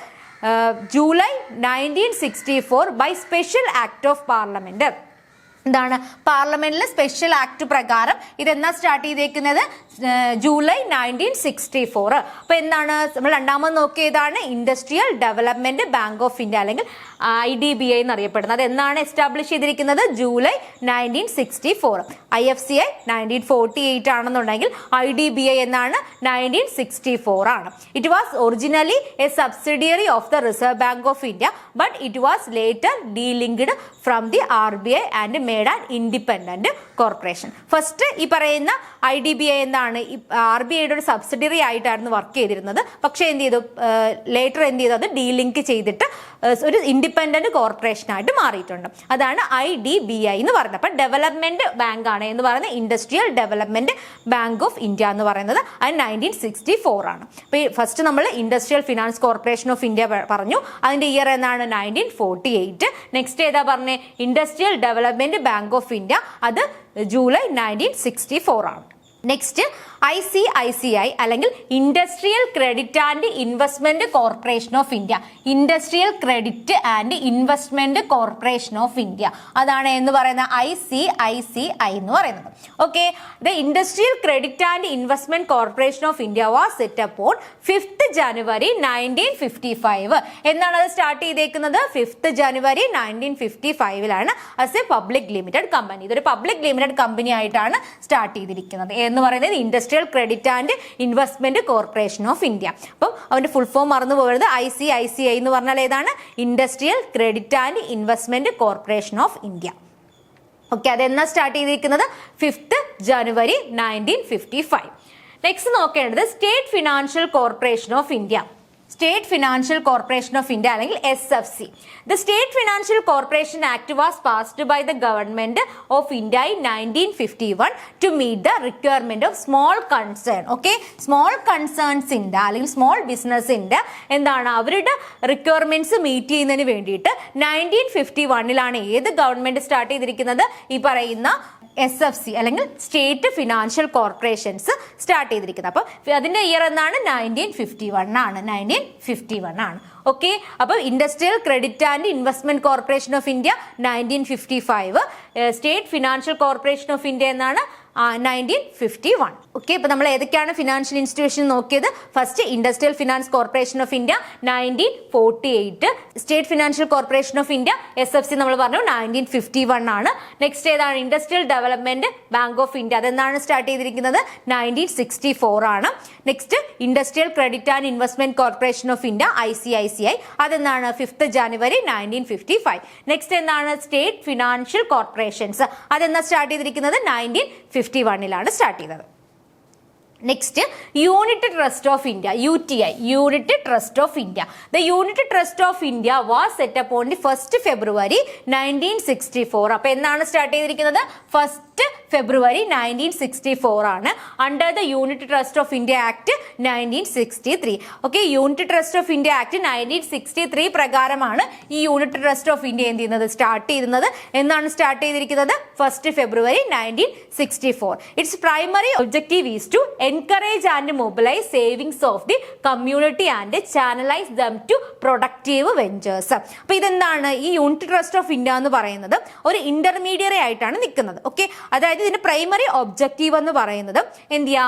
July 1964 by special act of parliament. എന്താണ്? പാർലമെന്റിലെ special act പ്രകാരം ഇതെന്നാ സ്റ്റാർട്ട് ചെയ്തേക്കുന്നത്? July 1964. അപ്പൊ എന്താണ് നമ്മൾ രണ്ടാമത് നോക്കിയതാണ്? Industrial development bank of India അല്ലെങ്കിൽ IDBI എന്നറിയപ്പെടുന്നത്. അത് എന്നാണ് എസ്റ്റാബ്ലിഷ് ചെയ്തിരിക്കുന്നത്? ജൂലൈ 1964. IFCI 1948 ആണെന്നുണ്ടെങ്കിൽ IDBI എന്നാണ് 1964 ആണ്. It was originally a subsidiary of the reserve bank of India but it was later delinked from the RBI and made an independent corporation. First ഈ പറയുന്ന IDBI എന്താണ്? RBIയുടെ ഒരു സബ്സിഡിയറി ആയിട്ടായിരുന്നു work ചെയ്തിരുന്നത്. പക്ഷെ എന്ത് ചെയ്തു? ലേറ്റർ എന്ത് ചെയ്തു? അത് ഡീലിങ്ക് ചെയ്തിട്ട് ഒരു ഇൻഡിപെൻഡന്റ് കോർപ്പറേഷൻ ആയിട്ട് മാറിയിട്ടുണ്ട്. അതാണ് IDBI എന്ന് പറയുന്നത്. അപ്പൊ ഡെവലപ്മെന്റ് ബാങ്ക് ആണ് എന്ന് പറയുന്നത് industrial development bank of India എന്ന് പറയുന്നത്. അത് 1964 ആണ്. അപ്പൊ ഫസ്റ്റ് നമ്മൾ industrial finance corporation of India പറഞ്ഞു. അതിന്റെ ഇയർ എന്നാണ്? 1948. നെക്സ്റ്റ് ഏതാ പറഞ്ഞേ? Industrial development bank of India. അത് ജൂലൈ 1964 ആണ്. നെക്സ്റ്റ് ICICI അല്ലെങ്കിൽ industrial credit and investment corporation of India. Industrial credit and investment corporation of India, അതാണ് എന്ന് പറയുന്ന ICICI എന്ന് പറയുന്നത്. Okay, the industrial credit and investment corporation of India was set up on 5th January 1955. എന്നാണ് അത് start ചെയ്തേക്കുന്നത്? 5th January 1955 as A public limited company. ഇതൊരു public limited company ആയിട്ടാണ് സ്റ്റാർട്ട് ചെയ്തിരിക്കുന്നത് എന്ന് പറയുന്നത് industrial credit and investment corporation of India. അപ്പം അവന്റെ ഫുൾ ഫോം മറന്നു പോകരുത്. ICICI എന്ന് പറഞ്ഞാൽ ഏതാണ്? Industrial credit and investment corporation of India. Okay, അതെന്നാ സ്റ്റാർട്ട് ചെയ്തിരിക്കുന്നത്? 5th January 1955. നെക്സ്റ്റ് നോക്കേണ്ടത് state financial corporation of India. State financial corporation of India അല്ലെങ്കിൽ SFC. The State Financial Corporation Act was passed by the government of India in 1951 to meet the requirement of small concern. Okay, small concerns ഇന്റെ അല്ലെങ്കിൽ small ബിസിനസിന്റെ എന്താണ് അവരുടെ requirements meet ചെയ്യുന്നതിന് വേണ്ടിയിട്ട് 1951 ഏത് government start ചെയ്തിരിക്കുന്നത്? ഈ പറയുന്ന SFC അല്ലെങ്കിൽ സ്റ്റേറ്റ് ഫിനാൻഷ്യൽ കോർപ്പറേഷൻസ് സ്റ്റാർട്ട് ചെയ്തിരിക്കുന്നത്. അപ്പം അതിന്റെ ഇയർ എന്നാണ്? 1951 ആണ്. 1951 ആണ്. ഓക്കെ, അപ്പൊ industrial credit and investment corporation of India 1955, state financial corporation of India എന്നാണ് 1951. ഓക്കെ, ഇപ്പൊ നമ്മൾ ഏതൊക്കെയാണ് ഫിനാൻഷ്യൽ ഇൻസ്റ്റിറ്റ്യൂഷൻ നോക്കിയത്? First industrial finance corporation of India 1948, state financial corporation of India SFC നമ്മൾ പറഞ്ഞു 1951 ആണ്. നെക്സ്റ്റ് ഏതാണ്? Industrial development bank of India, അതെന്നാണ് സ്റ്റാർട്ട് ചെയ്തിരിക്കുന്നത്? 1964 ആണ്. Next industrial credit and investment corporation of India ICICI, അതെന്നാണ്? 5th January 1955. നെക്സ്റ്റ് എന്താണ്? State financial corporations, അതെന്നാ സ്റ്റാർട്ട് ചെയ്തിരിക്കുന്നത്? 1951 സ്റ്റാർട്ട് ചെയ്തത്. Next unit trust of India, UTI, unit trust of India. The unit trust of India was set up on the 1st February 1964. അപ്പൊ എന്നാണ് start ചെയ്തിരിക്കുന്നത്? 1st February 1964 ആണ്. Under the unit trust of India act 1963. Okay, unit trust of India act 1963 പ്രകാരമാണ് ഈ unit trust of India എന്ത് ചെയ്യുന്നത്? Start ചെയ്യുന്നത്. എന്നാണ് സ്റ്റാർട്ട് ചെയ്തിരിക്കുന്നത്? 1st February 1964. Its primary objective is to encourage and mobilize savings of the community and channelize them to productive ventures. അപ്പൊ ഇതെന്താണ്? ഈ യൂണിറ്റ് ട്രസ്റ്റ് ഓഫ് ഇന്ത്യ എന്ന് പറയുന്നത് ഒരു ഇന്റർമീഡിയറി ആയിട്ടാണ് നിൽക്കുന്നത്. ഓക്കെ, അതായത് ഇതിന്റെ പ്രൈമറി ഒബ്ജക്റ്റീവ് എന്ന് പറയുന്നത് എന്ത് ചെയ്യാ?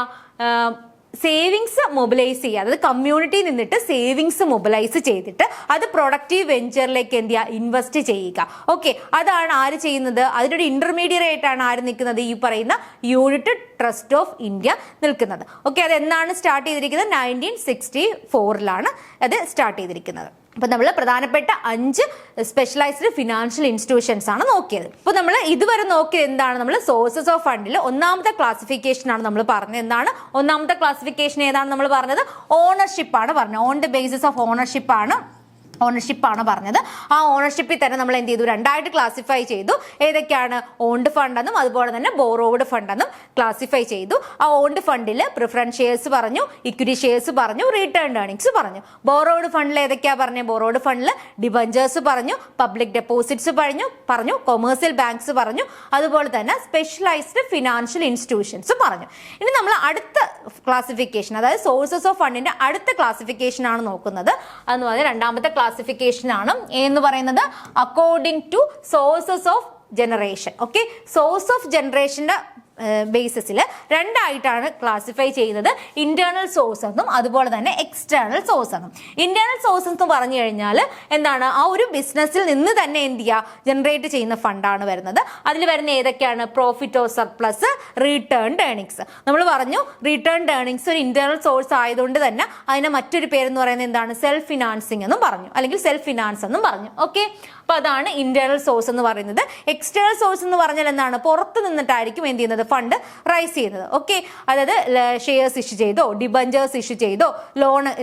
സേവിങ്സ് മൊബിലൈസ് ചെയ്യുക, അതായത് കമ്മ്യൂണിറ്റിയിൽ നിന്നിട്ട് സേവിങ്സ് മൊബിലൈസ് ചെയ്തിട്ട് അത് പ്രൊഡക്റ്റീവ് വെഞ്ചറിലേക്ക് എന്ത് ചെയ്യുക? ഇൻവെസ്റ്റ് ചെയ്യുക. ഓക്കെ, അതാണ് ആര് ചെയ്യുന്നത്? അതിനൊരു ഇന്റർമീഡിയറ്റ് ആയിട്ടാണ് ആര് നിൽക്കുന്നത്? ഈ പറയുന്ന യൂണിറ്റ് ട്രസ്റ്റ് ഓഫ് ഇന്ത്യ നിൽക്കുന്നത്. ഓക്കെ, അത് എന്നാണ് സ്റ്റാർട്ട് ചെയ്തിരിക്കുന്നത്? 1964 അത് സ്റ്റാർട്ട് ചെയ്തിരിക്കുന്നത്. അപ്പൊ നമ്മൾ പ്രധാനപ്പെട്ട 5 സ്പെഷ്യലൈസ്ഡ് ഫിനാൻഷ്യൽ ഇൻസ്റ്റിറ്റ്യൂഷൻസ് ആണ് നോക്കിയത്. അപ്പൊ നമ്മൾ ഇതുവരെ നോക്കിയത് എന്താണ്? നമ്മൾ സോഴ്സസ് ഓഫ് ഫണ്ടിൽ ഒന്നാമത്തെ ക്ലാസിഫിക്കേഷൻ ആണ് നമ്മൾ പറഞ്ഞത്. എന്താണ് ഒന്നാമത്തെ ക്ലാസിഫിക്കേഷൻ? ഏതാണ് നമ്മൾ പറഞ്ഞത്? ഓണർഷിപ്പ് ആണ് പറഞ്ഞത്. On the basis of ownership ആണ് പറഞ്ഞത്. ആ ഓണർഷിപ്പിൽ തന്നെ നമ്മൾ എന്ത് ചെയ്തു? 2ആയിട്ട് ക്ലാസിഫൈ ചെയ്തു. ഏതൊക്കെയാണ്? ഓൺഡ് ഫണ്ട് എന്നും അതുപോലെ തന്നെ ബോറോവ്ഡ് ഫണ്ട് എന്നും ക്ലാസിഫൈ ചെയ്തു. ആ ഓൺഡ് ഫണ്ടിൽ പ്രിഫറൻസ് ഷെയർസ് പറഞ്ഞു, ഇക്വിറ്റി ഷെയർസ് പറഞ്ഞു, റിട്ടേൺ ഏർണിങ്സ് പറഞ്ഞു. ബോറോവ്ഡ് ഫണ്ടിൽ ഏതൊക്കെയാ പറഞ്ഞത്? ബോറോവ്ഡ് ഫണ്ടിൽ ഡിബഞ്ചേഴ്സ് പറഞ്ഞു, പബ്ലിക് ഡെപ്പോസിറ്റ്സ് പറഞ്ഞു, കൊമേഴ്സ്യൽ ബാങ്ക്സ് പറഞ്ഞു, അതുപോലെ തന്നെ സ്പെഷ്യലൈസ്ഡ് ഫിനാൻഷ്യൽ ഇൻസ്റ്റിറ്റ്യൂഷൻസ് പറഞ്ഞു. ഇനി നമ്മൾ അടുത്ത ക്ലാസിഫിക്കേഷൻ, അതായത് സോഴ്സസ് ഓഫ് ഫണ്ടിന്റെ അടുത്ത ക്ലാസിഫിക്കേഷൻ ആണ് നോക്കുന്നത്. അതെന്ന് പറഞ്ഞാൽ രണ്ടാമത്തെ ക്ലാസിഫിക്കേഷൻ ആണ് എന്ന് പറയുന്നത് according to sources of generation. Okay, source of ജനറേഷന്റെ ബേസിസിൽ 2ആയിട്ടാണ് ക്ലാസിഫൈ ചെയ്യുന്നത്. ഇന്റേണൽ സോഴ്സ് എന്നും അതുപോലെ തന്നെ എക്സ്റ്റേണൽ സോഴ്സ് എന്നും. ഇന്റേണൽ സോഴ്സ് എന്ന് പറഞ്ഞു കഴിഞ്ഞാൽ എന്താണ്? ആ ഒരു ബിസിനസ്സിൽ നിന്ന് തന്നെ എന്ത് ചെയ്യുക? ജനറേറ്റ് ചെയ്യുന്ന ഫണ്ടാണ് വരുന്നത്. അതിൽ വരുന്ന ഏതൊക്കെയാണ്? Profit or surplus, returned earnings. നമ്മൾ പറഞ്ഞു റിട്ടേൺഡ് ഏർണിങ്സ് ഒരു ഇന്റേണൽ സോഴ്സ് ആയതുകൊണ്ട് തന്നെ അതിന് മറ്റൊരു പേരെന്ന് പറയുന്നത് എന്താണ്? സെൽഫ് ഫിനാൻസിങ് എന്നും പറഞ്ഞു, അല്ലെങ്കിൽ സെൽഫ് ഫിനാൻസ് എന്നും പറഞ്ഞു. ഓക്കെ, അപ്പൊ അതാണ് ഇന്റേണൽ സോഴ്സ് എന്ന് പറയുന്നത്. എക്സ്റ്റേണൽ സോഴ്സ് എന്ന് പറഞ്ഞാൽ എന്താണ്? പുറത്ത് നിന്നിട്ടായിരിക്കും എന്ത് ചെയ്യുന്നത്? ഫണ്ട് റൈസ് ചെയ്യുന്നത്. ഓക്കെ, അതായത് ഷെയർസ് ഇഷ്യൂ ചെയ്തോ, ഡിബഞ്ചേഴ്സ് ഇഷ്യൂ ചെയ്തോ,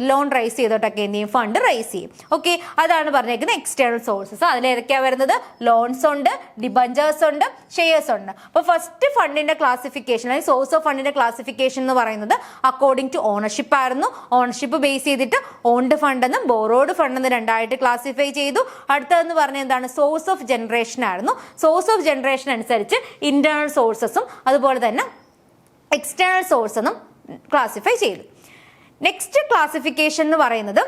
ലോൺ റൈസ് ചെയ്തോട്ടൊക്കെ എന്ത് ചെയ്യും? ഫണ്ട് റൈസ് ചെയ്യും. ഓക്കെ, അതാണ് പറഞ്ഞേക്കുന്നത് എക്സ്റ്റേണൽ സോഴ്സസ്. അതിലേതൊക്കെയാണ് വരുന്നത്? ലോൺസ് ഉണ്ട്, ഡിബഞ്ചേഴ്സ് ഉണ്ട്, ഷെയർസ് ഉണ്ട്. അപ്പൊ ഫസ്റ്റ് ഫണ്ടിന്റെ ക്ലാസിഫിക്കേഷൻ അല്ലെങ്കിൽ സോഴ്സ് ഓഫ് ഫണ്ടിന്റെ ക്ലാസിഫിക്കേഷൻ എന്ന് പറയുന്നത് അക്കോർഡിംഗ് ടു ഓണർഷിപ്പ് ആയിരുന്നു. ഓണർഷിപ്പ് ബേസ് ചെയ്തിട്ട് ഓൺഡ് ഫണ്ട് എന്നും ബോറോഡ് ഫണ്ട് എന്നും 2ആയിട്ട് ക്ലാസിഫൈ ചെയ്തു. അടുത്തതെന്ന് പറഞ്ഞ എന്താണ്? സോഴ്സ് ഓഫ് ജനറേഷൻ ആയിരുന്നു. സോഴ്സ് ഓഫ് ജനറേഷൻ അനുസരിച്ച് ഇന്റേണൽ സോഴ്സസും അതുപോലെ തന്നെ എക്സ്റ്റേണൽ സോഴ്സ് എന്നും ക്ലാസിഫൈ ചെയ്തു. നെക്സ്റ്റ് ക്ലാസിഫിക്കേഷൻ എന്ന് പറയുന്നത്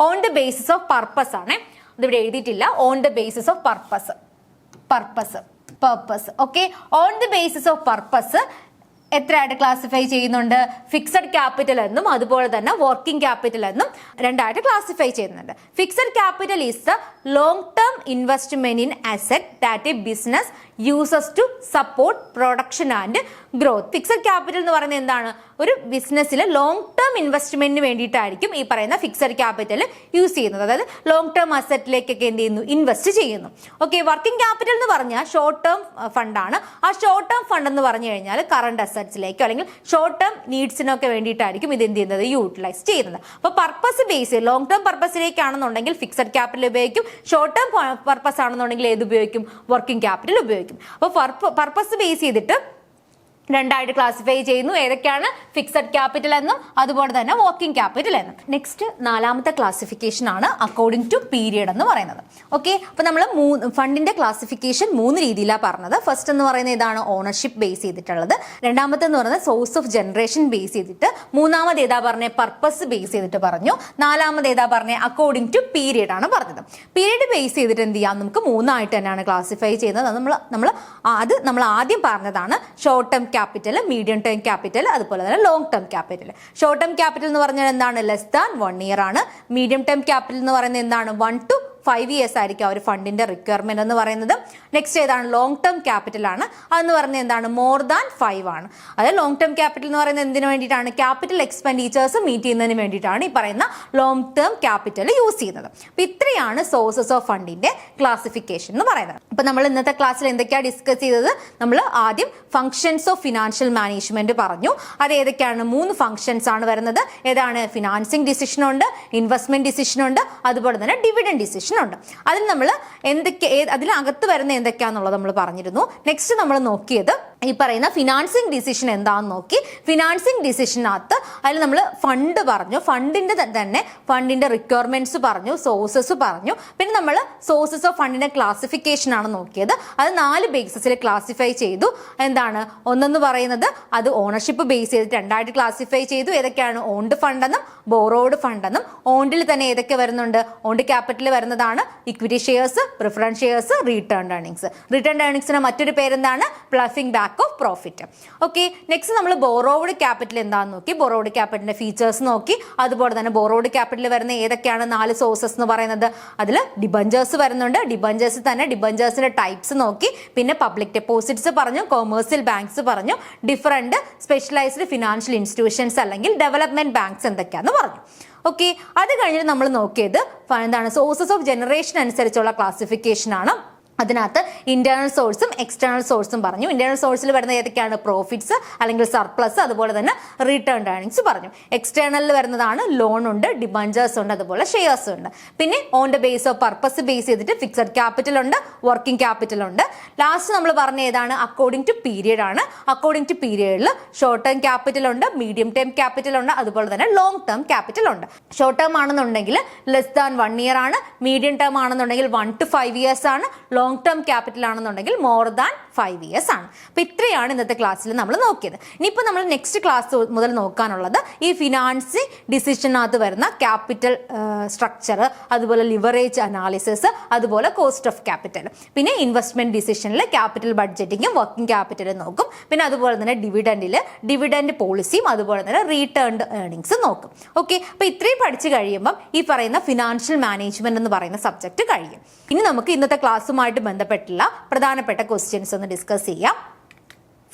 on the basis of purpose ആണ്. ഇതിവിടെ എഴുതിയിട്ടില്ല. On the basis of purpose okay. On the basis of purpose എത്രയായിട്ട് ക്ലാസിഫൈ ചെയ്യുന്നുണ്ട്? ഫിക്സഡ് ക്യാപിറ്റൽ എന്നും അതുപോലെ തന്നെ വർക്കിംഗ് ക്യാപിറ്റൽ എന്നും രണ്ടായിട്ട് ക്ലാസിഫൈ ചെയ്യുന്നുണ്ട്. Fixed capital is the long term investment in asset that a business uses to support production and growth. Fixed capital എന്ന് പറയുന്നത് എന്താണ്? ഒരു ബിസിനസ്സിൽ ലോങ് ടേം ഇൻവെസ്റ്റ്മെന്റിന് വേണ്ടിയിട്ടായിരിക്കും ഈ പറയുന്ന ഫിക്സഡ് ക്യാപിറ്റൽ യൂസ് ചെയ്യുന്നത്. അതായത് ലോങ് ടേം അസറ്റിലേക്കൊക്കെ എന്ത് ചെയ്യുന്നു? ഇൻവെസ്റ്റ് ചെയ്യുന്നു. ഓക്കെ. വർക്കിംഗ് ക്യാപിറ്റൽ എന്ന് പറഞ്ഞാൽ ഷോർട്ട് ടേം ഫണ്ടാണ്. ആ ഷോർട്ട് ടേം ഫണ്ട് എന്ന് പറഞ്ഞു കഴിഞ്ഞാൽ കറണ്ട് അസറ്റ്സിലേക്കോ അല്ലെങ്കിൽ ഷോർട്ട് ടേം നീഡ്സിനൊക്കെ വേണ്ടിയിട്ടായിരിക്കും ഇത് എന്ത് ചെയ്യുന്നത്? യൂട്ടിലൈസ് ചെയ്യുന്നത്. അപ്പോൾ പർപ്പസ് ബേസ് ലോങ് ടേം പർപ്പസിലേക്കാണെന്നുണ്ടെങ്കിൽ ഫിക്സഡ് ക്യാപിറ്റൽ ഉപയോഗിക്കും. ഷോർട്ട് ടേം പർപ്പസ് ആണെന്നുണ്ടെങ്കിൽ ഏത് ഉപയോഗിക്കും? വർക്കിംഗ് ക്യാപിറ്റൽ ഉപയോഗിക്കും. അപ്പോൾ പർപ്പസ് ബേസ് ചെയ്തിട്ട് രണ്ടായിട്ട് ക്ലാസിഫൈ ചെയ്യുന്നു. ഏതൊക്കെയാണ്? ഫിക്സഡ് ക്യാപിറ്റൽ എന്നും അതുപോലെ തന്നെ വർക്കിംഗ് ക്യാപിറ്റൽ എന്നും. നെക്സ്റ്റ് നാലാമത്തെ ക്ലാസിഫിക്കേഷൻ ആണ് അക്കോർഡിംഗ് ടു പീരിയഡ് എന്ന് പറയുന്നത്. ഓക്കെ. അപ്പൊ നമ്മൾ ഫണ്ടിന്റെ ക്ലാസിഫിക്കേഷൻ 3 രീതിയിലാണ് പറഞ്ഞത്. ഫസ്റ്റ് എന്ന് പറയുന്നത് ഇതാണ് ഓണർഷിപ്പ് ബേസ് ചെയ്തിട്ടുള്ളത്. രണ്ടാമത്തെ എന്ന് പറയുന്നത് സോഴ്സ് ഓഫ് ജനറേഷൻ ബേസ് ചെയ്തിട്ട്. മൂന്നാമത് ഏതാ പറഞ്ഞത്? പർപ്പസ് ബേസ് ചെയ്തിട്ട് പറഞ്ഞു. നാലാമത് ഏതാ പറഞ്ഞത്? അക്കോർഡിംഗ് ടു പീരിയഡ് ആണ് പറഞ്ഞത്. പീരിയഡ് ബേസ് ചെയ്തിട്ട് എന്ത് ചെയ്യാം? നമുക്ക് 3ആയിട്ട് തന്നെയാണ് ക്ലാസിഫൈ ചെയ്യുന്നത്. നമ്മൾ ആദ്യം പറഞ്ഞതാണ് short term capital, medium term capital, അതുപോലെ തന്നെ long term capital. Short term capital എന്ന് പറഞ്ഞാൽ എന്താണ്? ലെസ് ദാൻ 1 ഇയർ ആണ്. മീഡിയം ടേം ക്യാപിറ്റൽ എന്ന് പറയുന്നത് എന്താണ്? 1 to 5 years ആയിരിക്കും ആ ഒരു ഫണ്ടിന്റെ റിക്വയർമെന്റ് എന്ന് പറയുന്നത്. നെക്സ്റ്റ് ഏതാണ്? ലോങ് ടേം ക്യാപിറ്റൽ ആണ്. അതെന്ന് പറയുന്നത് എന്താണ്? മോർ ദാൻ 5 ആണ്. അതായത് ലോങ് ടേം ക്യാപിറ്റൽ എന്ന് പറയുന്നത് എന്തിനു വേണ്ടിയിട്ടാണ്? ക്യാപിറ്റൽ എക്സ്പെൻഡിച്ചേഴ്സ് മീറ്റ് ചെയ്യുന്നതിന് വേണ്ടിയിട്ടാണ് ഈ പറയുന്ന ലോങ് ടേം ക്യാപിറ്റൽ യൂസ് ചെയ്യുന്നത്. അപ്പൊ ഇത്രയാണ് സോഴ്സസ് ഓഫ് ഫണ്ടിന്റെ ക്ലാസിഫിക്കേഷൻ എന്ന് പറയുന്നത്. അപ്പൊ നമ്മൾ ഇന്നത്തെ ക്ലാസ്സിൽ എന്തൊക്കെയാണ് ഡിസ്കസ് ചെയ്തത്? നമ്മൾ ആദ്യം ഫംഗ്ഷൻസ് ഓഫ് ഫിനാൻഷ്യൽ മാനേജ്മെന്റ് പറഞ്ഞു. അത് ഏതൊക്കെയാണ്? 3 ഫംഗ്ഷൻസ് ആണ് വരുന്നത്. ഏതാണ്? ഫിനാൻസിങ് ഡിസിഷൻ ഉണ്ട്, ഇൻവെസ്റ്റ്മെന്റ് ഡിസിഷൻ ഉണ്ട്, അതുപോലെ തന്നെ ഡിവിഡൻഡ് ഡിസിഷൻ ഉണ്ട്. അതിൽ നമ്മൾ അതിനകത്ത് വരുന്ന എന്തൊക്കെയാണെന്നുള്ളത് നമ്മൾ പറഞ്ഞിരുന്നു. നെക്സ്റ്റ് നമ്മൾ നോക്കിയത് ഈ പറയുന്ന ഫിനാൻസിങ് ഡിസിഷൻ എന്താണെന്ന് നോക്കി. ഫിനാൻസിങ് ഡിസിഷനകത്ത് അതിൽ നമ്മൾ ഫണ്ട് പറഞ്ഞു, ഫണ്ടിന്റെ റിക്വയർമെന്റ്സ് പറഞ്ഞു, സോഴ്സസ് പറഞ്ഞു. പിന്നെ നമ്മൾ സോഴ്സസ് ഓഫ് ഫണ്ടിന്റെ ക്ലാസിഫിക്കേഷൻ ആണ് നോക്കിയത്. അത് 4 ബേസിസിൽ ക്ലാസിഫൈ ചെയ്തു. എന്താണ്? ഒന്നെന്ന് പറയുന്നത് അത് ഓണർഷിപ്പ് ബേസ് ചെയ്തിട്ട് രണ്ടായിട്ട് ക്ലാസിഫൈ ചെയ്തു. ഏതൊക്കെയാണ്? ഓൺഡ് ഫണ്ട് എന്നും ബോറോഡ് ഫണ്ട് എന്നും. ഓണ്ടിൽ തന്നെ ഏതൊക്കെ വരുന്നുണ്ട്? ഓണ്ട് ക്യാപിറ്റൽ വരുന്നതാണ് equity shares, preference shares, return earnings. Return ഏർണിംഗ്സിന് മറ്റൊരു പേരെന്താണ്? Ploughing back of profit. Okay. Next നമ്മൾ ബോറോഡ് ക്യാപിറ്റൽ എന്താണെന്ന് നോക്കി. ബോറോഡ് ക്യാപിറ്റലിന്റെ ഫീച്ചേഴ്സ് നോക്കി. അതുപോലെ തന്നെ ബോറോഡ് ക്യാപിറ്റൽ വരുന്ന ഏതൊക്കെയാണ് 4 സോഴ്സസ് എന്ന് പറയുന്നത്? അതിൽ ഡിബഞ്ചേഴ്സ് വരുന്നുണ്ട്. ഡിബഞ്ചേഴ്സ് തന്നെ ഡിബഞ്ചേഴ്സിന്റെ ടൈപ്സ് നോക്കി. പിന്നെ പബ്ലിക് ഡെപ്പോസിറ്റ്സ് പറഞ്ഞു, കൊമേഴ്സ്യൽ ബാങ്ക്സ് പറഞ്ഞു, ഡിഫറെന്റ് സ്പെഷ്യലൈസ്ഡ് ഫിനാൻഷ്യൽ ഇൻസ്റ്റിറ്റ്യൂഷൻസ് അല്ലെങ്കിൽ ഡെവലപ്മെന്റ് ബാങ്ക്സ് എന്തൊക്കെയാണെന്ന് പറഞ്ഞു. ഓക്കെ. അത് കഴിഞ്ഞിട്ട് നമ്മൾ നോക്കിയത് എന്താണ്? സോഴ്സസ് ഓഫ് ജനറേഷൻ അനുസരിച്ചുള്ള ക്ലാസിഫിക്കേഷൻ ആണ്. അതിനകത്ത് ഇന്റേണൽ സോഴ്സും എക്സ്റ്റേണൽ സോഴ്സും പറഞ്ഞു. ഇന്റേണൽ സോഴ്സിൽ വരുന്ന ഏതൊക്കെയാണ്? പ്രോഫിറ്റ്സ് അല്ലെങ്കിൽ സർപ്ലസ്, അതുപോലെ തന്നെ റിട്ടേൺ ഏർണിംഗ്സ് പറഞ്ഞു. എക്സ്റ്റേണലിൽ വരുന്നതാണ് ലോൺ ഉണ്ട്, ഡിബഞ്ചേഴ്സ് ഉണ്ട്, അതുപോലെ ഷെയർസ് ഉണ്ട്. പിന്നെ on the base of purpose base ചെയ്തിട്ട് ഫിക്സഡ് ക്യാപിറ്റൽ ഉണ്ട്, വർക്കിംഗ് ക്യാപിറ്റൽ ഉണ്ട്. ലാസ്റ്റ് നമ്മൾ പറഞ്ഞ ഏതാണ്? അക്കോർഡിംഗ് ടു പീരിയഡ് ആണ്. അക്കോർഡിംഗ് ടു പീരിയഡിൽ ഷോർട്ട് ടേം ക്യാപിറ്റൽ ഉണ്ട്, മീഡിയം ടേം ക്യാപിറ്റൽ ഉണ്ട്, അതുപോലെ തന്നെ ലോങ് ടേം ക്യാപിറ്റൽ ഉണ്ട്. ഷോർട്ട് ടേം ആണെന്നുണ്ടെങ്കിൽ ലെസ് ദാൻ 1 ഇയർ ആണ്. മീഡിയം ടേം ആണെന്നുണ്ടെങ്കിൽ 1 to 5 years ആണ്. ലോങ് ടേം ക്യാപിറ്റൽ ആണെന്നുണ്ടെങ്കിൽ മോർ ദാൻ 5 years ആണ്. അപ്പൊ ഇത്രയാണ് ഇന്നത്തെ ക്ലാസ്സിൽ നമ്മൾ നോക്കിയത്. ഇനിയിപ്പോൾ നമ്മൾ നെക്സ്റ്റ് ക്ലാസ് മുതൽ നോക്കാനുള്ളത് ഈ ഫിനാൻസിങ് ഡിസിഷനകത്ത് വരുന്ന ക്യാപിറ്റൽ സ്ട്രക്ചർ, അതുപോലെ ലിവറേജ് അനാലിസിസ്, അതുപോലെ കോസ്റ്റ് ഓഫ് ക്യാപിറ്റൽ. പിന്നെ ഇൻവെസ്റ്റ്മെന്റ് ഡിസിഷനിൽ ക്യാപിറ്റൽ ബഡ്ജറ്റിങ്ങും വർക്കിംഗ് ക്യാപിറ്റലും നോക്കും. പിന്നെ അതുപോലെ തന്നെ ഡിവിഡൻഡ് പോളിസിയും അതുപോലെ തന്നെ റീടേൺഡ് ഏർണിംഗ്സും നോക്കും. ഓക്കെ. അപ്പൊ ഇത്രയും പഠിച്ചു കഴിയുമ്പം ഈ പറയുന്ന ഫിനാൻഷ്യൽ മാനേജ്മെന്റ് എന്ന് പറയുന്ന സബ്ജക്ട് കഴിയും. ഇനി നമുക്ക് ഇന്നത്തെ ക്ലാസ്സുമായിട്ട് ബന്ധപ്പെട്ടുള്ള പ്രധാനപ്പെട്ട ക്വസ്റ്റ്യൻസ് ഒന്ന് ഡിസ്കസ് ചെയ്യാം.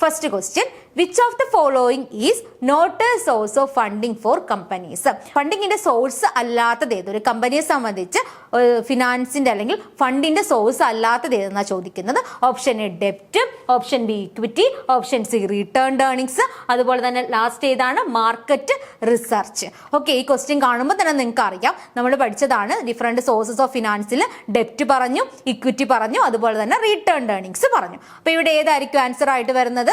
First question, which of the following is not a source of funding for companies? ഫണ്ടിങ്ങിന്റെ സോഴ്സ് അല്ലാത്തത് ഏത്? ഒരു കമ്പനിയെ സംബന്ധിച്ച് ഫിനാൻസിന്റെ അല്ലെങ്കിൽ ഫണ്ടിന്റെ സോഴ്സ് അല്ലാത്തത് ഏതെന്നാണ് ചോദിക്കുന്നത്. ഓപ്ഷൻ എ ഡെപ്റ്റ്, option B equity, option C returned earnings, അതുപോലെ തന്നെ ലാസ്റ്റ് ഏതാണ്? Market research. ഓക്കെ. ഈ ക്വസ്റ്റ്യൻ കാണുമ്പോൾ തന്നെ നിങ്ങൾക്ക് അറിയാം നമ്മൾ പഠിച്ചതാണ്. ഡിഫറെന്റ് സോഴ്സസ് ഓഫ് ഫിനാൻസിൽ ഡെപ്റ്റ് പറഞ്ഞു, ഇക്വിറ്റി പറഞ്ഞു, അതുപോലെ തന്നെ റിട്ടേൺഡ് ഏർണിംഗ്സ് പറഞ്ഞു. അപ്പൊ ഇവിടെ ഏതായിരിക്കും ആൻസർ ആയിട്ട് വരുന്നത്?